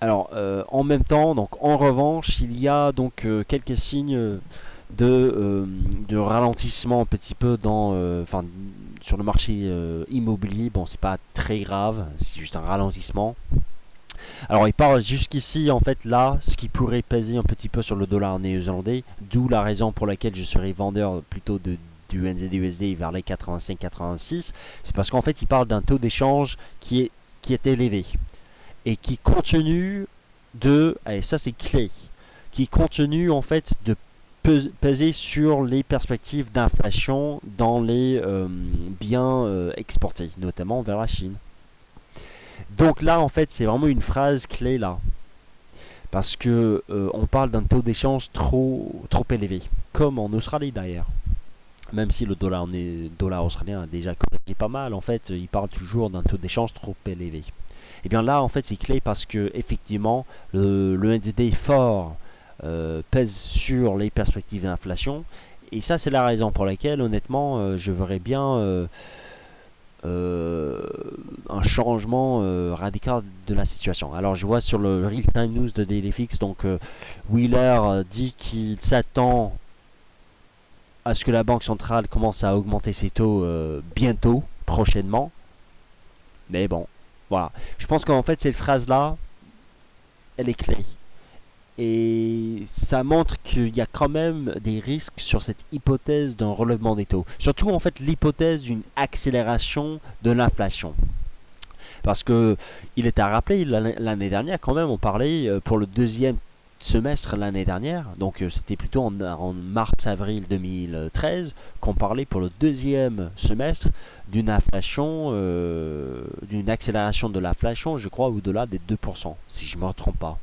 Alors, en même temps, donc en revanche, il y a donc quelques signes de ralentissement un petit peu sur le marché immobilier. Bon, c'est pas très grave, c'est juste un ralentissement. Alors, il parle jusqu'ici, en fait, là, ce qui pourrait peser un petit peu sur le dollar néo-zélandais, d'où la raison pour laquelle je serais vendeur plutôt du NZD-USD vers les 85-86. C'est parce qu'en fait, il parle d'un taux d'échange qui est élevé et qui continue et ça c'est clé, qui continue en fait de peser sur les perspectives d'inflation dans les biens exportés, notamment vers la Chine. Donc là en fait c'est vraiment une phrase clé là, parce que on parle d'un taux d'échange trop élevé, comme en Australie d'ailleurs. même si dollar australien a déjà corrigé pas mal, en fait, il parle toujours d'un taux d'échange trop élevé. Et bien là, en fait, c'est clé parce que effectivement, le NZD fort pèse sur les perspectives d'inflation. Et ça, c'est la raison pour laquelle, honnêtement, je verrais bien euh, un changement radical de la situation. Alors, je vois sur le Real Time News de DailyFix, donc Wheeler dit qu'il s'attend à ce que la Banque centrale commence à augmenter ses taux bientôt, prochainement. Mais bon, voilà. Je pense qu'en fait, cette phrase-là, elle est clé. Et ça montre qu'il y a quand même des risques sur cette hypothèse d'un relèvement des taux. Surtout en fait l'hypothèse d'une accélération de l'inflation. Parce que il est à rappeler, l'année dernière quand même, on parlait pour le deuxième semestre l'année dernière, donc c'était plutôt en mars-avril 2013 qu'on parlait pour le deuxième semestre d'une inflation, d'une accélération de l'inflation, je crois au-delà des 2%, si je ne me trompe pas.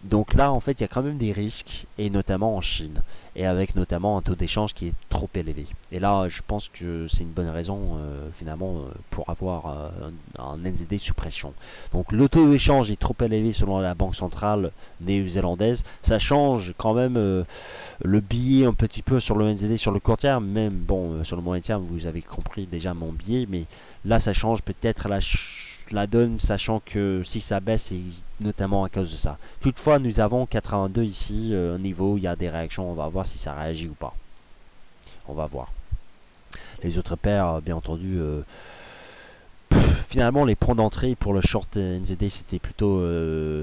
Donc là, en fait, il y a quand même des risques, et notamment en Chine, et avec notamment un taux d'échange qui est trop élevé. Et là, je pense que c'est une bonne raison, finalement, pour avoir un NZD sous pression. Donc le taux d'échange est trop élevé selon la Banque centrale néo-zélandaise. Ça change quand même le billet un petit peu sur le NZD sur le court terme, même, bon, sur le moyen terme, vous avez compris déjà mon billet, mais là, ça change peut-être la donne, sachant que si ça baisse, c'est notamment à cause de ça. Toutefois, nous avons 82 ici, au niveau, il y a des réactions, on va voir si ça réagit ou pas. On va voir. Les autres paires, bien entendu, finalement, les points d'entrée pour le short NZD, c'était plutôt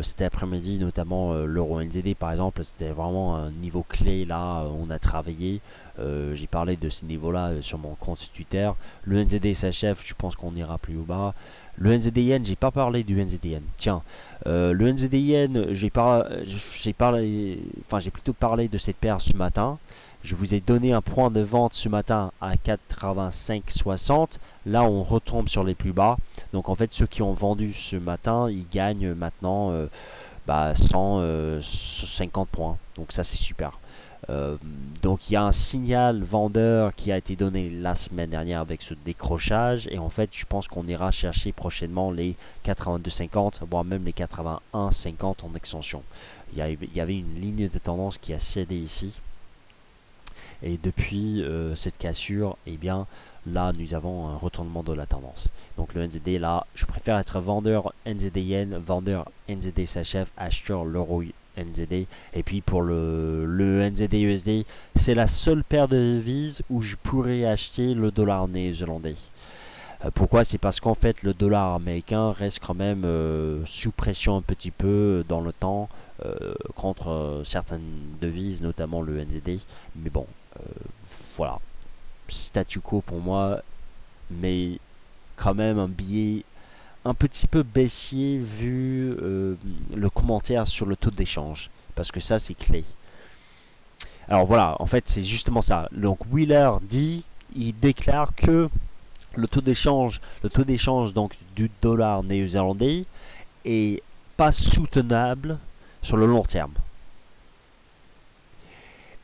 cet après-midi, notamment l'euro NZD par exemple, c'était vraiment un niveau clé là, on a travaillé. J'ai parlé de ce niveau-là sur mon compte Twitter. Le NZD s'achève, je pense qu'on ira plus bas. Le NZDN, j'ai pas parlé du NZDN. Tiens, le NZDN, j'ai plutôt parlé de cette paire ce matin. Je vous ai donné un point de vente ce matin à 85,60. Là, on retombe sur les plus bas. Donc, en fait, ceux qui ont vendu ce matin, ils gagnent maintenant 150 points. Donc, ça, c'est super. Donc, il y a un signal vendeur qui a été donné la semaine dernière avec ce décrochage. Et en fait, je pense qu'on ira chercher prochainement les 82,50, voire même les 81,50 en extension. Il y avait une ligne de tendance qui a cédé ici. Et depuis cette cassure, eh bien, là, nous avons un retournement de la tendance. Donc le NZD, là, je préfère être vendeur NZD Yen, vendeur NZD SHF, acheteur l'euro NZD. Et puis pour le NZD USD, c'est la seule paire de devises où je pourrais acheter le dollar néo-zélandais. Pourquoi? C'est parce qu'en fait, le dollar américain reste quand même sous pression un petit peu dans le temps contre certaines devises, notamment le NZD. Mais bon, voilà, statu quo pour moi, mais quand même un billet un petit peu baissier vu le commentaire sur le taux d'échange, parce que ça c'est clé. Alors voilà, en fait c'est justement ça. Donc Wheeler il déclare que le taux d'échange donc du dollar néo-zélandais est pas soutenable sur le long terme.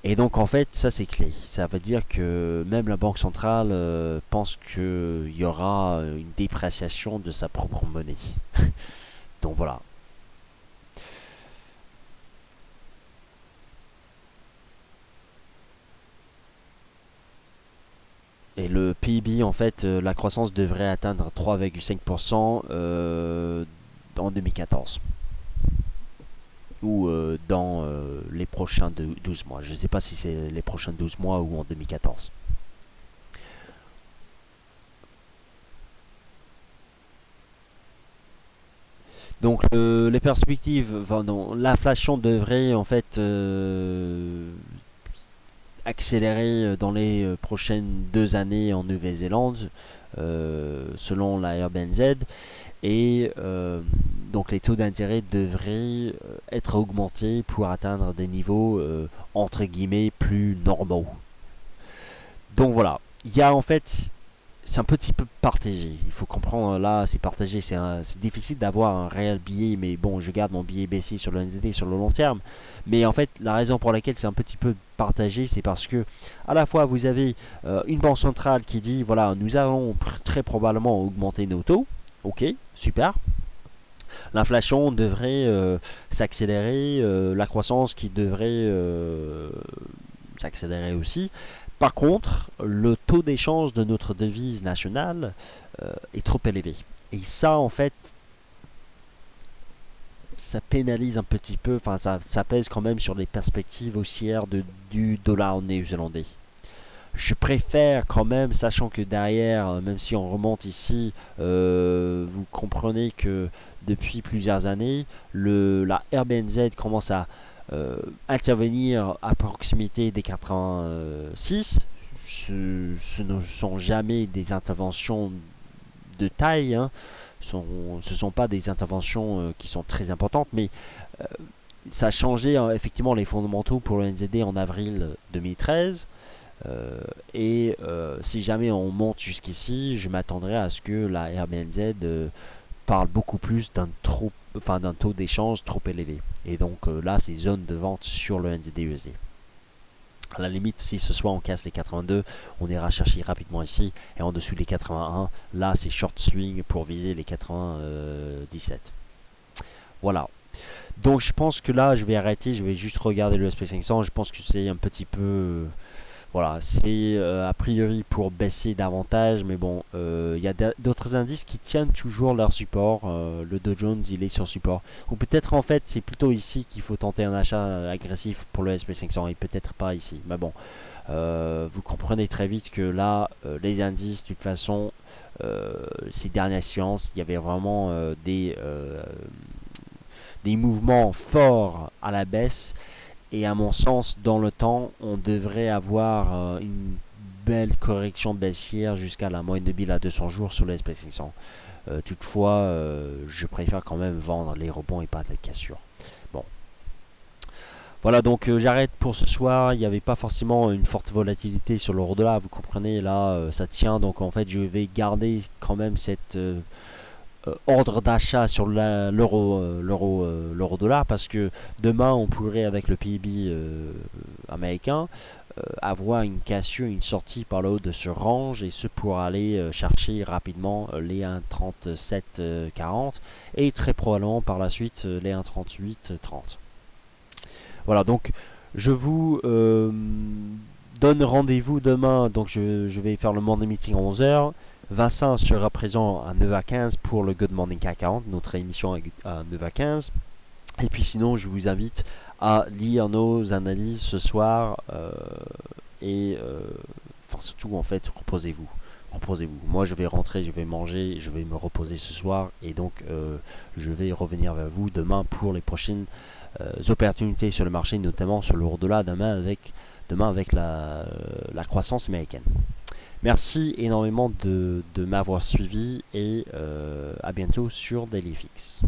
Et donc en fait, ça c'est clé. Ça veut dire que même la Banque centrale pense qu'il y aura une dépréciation de sa propre monnaie. Donc voilà. Et le PIB, en fait, la croissance devrait atteindre 3,5% en 2014. Ou dans les prochains 12 mois. Je ne sais pas si c'est les prochains 12 mois ou en 2014. Donc les perspectives, l'inflation devrait en fait accélérer dans les prochaines 2 années en Nouvelle-Zélande, selon la RBNZ. Et donc les taux d'intérêt devraient être augmentés pour atteindre des niveaux entre guillemets plus normaux. Donc voilà, il y a en fait c'est un petit peu partagé. Il faut comprendre, là, c'est partagé. C'est difficile d'avoir un réel billet, mais bon, je garde mon billet baissier sur le NZD sur le long terme. Mais en fait, la raison pour laquelle c'est un petit peu partagé, c'est parce que à la fois vous avez une banque centrale qui dit voilà, nous allons très probablement augmenter nos taux. Ok, super. L'inflation devrait s'accélérer, la croissance qui devrait s'accélérer aussi. Par contre, le taux d'échange de notre devise nationale est trop élevé. Et ça, en fait, ça pénalise un petit peu, enfin, ça pèse quand même sur les perspectives haussières du dollar néo-zélandais. Je préfère quand même, sachant que derrière, même si on remonte ici, vous comprenez que depuis plusieurs années, la RBNZ commence à intervenir à proximité des 86. Ce ne sont jamais des interventions de taille, hein. Ce ne sont pas des interventions qui sont très importantes, mais euh, ça a changé effectivement les fondamentaux pour le NZD en avril 2013. Si jamais on monte jusqu'ici, je m'attendrai à ce que la RBNZ parle beaucoup plus d'un taux d'échange trop élevé. Et donc là, c'est zone de vente sur le NZD-USD. À la limite, si ce soir on casse les 82, on ira chercher rapidement ici. Et en dessous des 81, là c'est short swing pour viser les 97. Voilà. Donc je pense que là, je vais arrêter. Je vais juste regarder le SP500. Je pense que c'est un petit peu... voilà, c'est a priori pour baisser davantage, mais bon, il y a d'autres indices qui tiennent toujours leur support. Le Dow Jones, il est sur support. Ou peut-être en fait, c'est plutôt ici qu'il faut tenter un achat agressif pour le SP500 et peut-être pas ici. Mais bon, vous comprenez très vite que là, les indices, de toute façon, ces dernières séances, il y avait vraiment des mouvements forts à la baisse. Et à mon sens, dans le temps, on devrait avoir une belle correction baissière jusqu'à la moyenne de bill à 200 jours sur le SP500. Toutefois, je préfère quand même vendre les rebonds et pas la cassure. Bon. Voilà, donc j'arrête pour ce soir. Il n'y avait pas forcément une forte volatilité sur l'euro-dollar. Vous comprenez, là, ça tient. Donc en fait, je vais garder quand même cette... ordre d'achat sur l'euro dollar parce que demain on pourrait avec le PIB américain avoir une cassure, une sortie par le haut de ce range et ce pour aller chercher rapidement les 1,3740 et très probablement par la suite les 1,3830. Voilà, donc je vous donne rendez-vous demain. Donc je vais faire le morning meeting à 11h. Vincent sera présent à 9h15 pour le Good Morning CAC 40, notre émission à 9h15. Et puis sinon, je vous invite à lire nos analyses ce soir. Enfin, surtout, en fait, reposez-vous. Reposez-vous. Moi, je vais rentrer, je vais manger, je vais me reposer ce soir. Et donc, je vais revenir vers vous demain pour les prochaines opportunités sur le marché, notamment sur l'euro-dollar demain avec la croissance américaine. Merci énormément de m'avoir suivi et à bientôt sur DailyFix.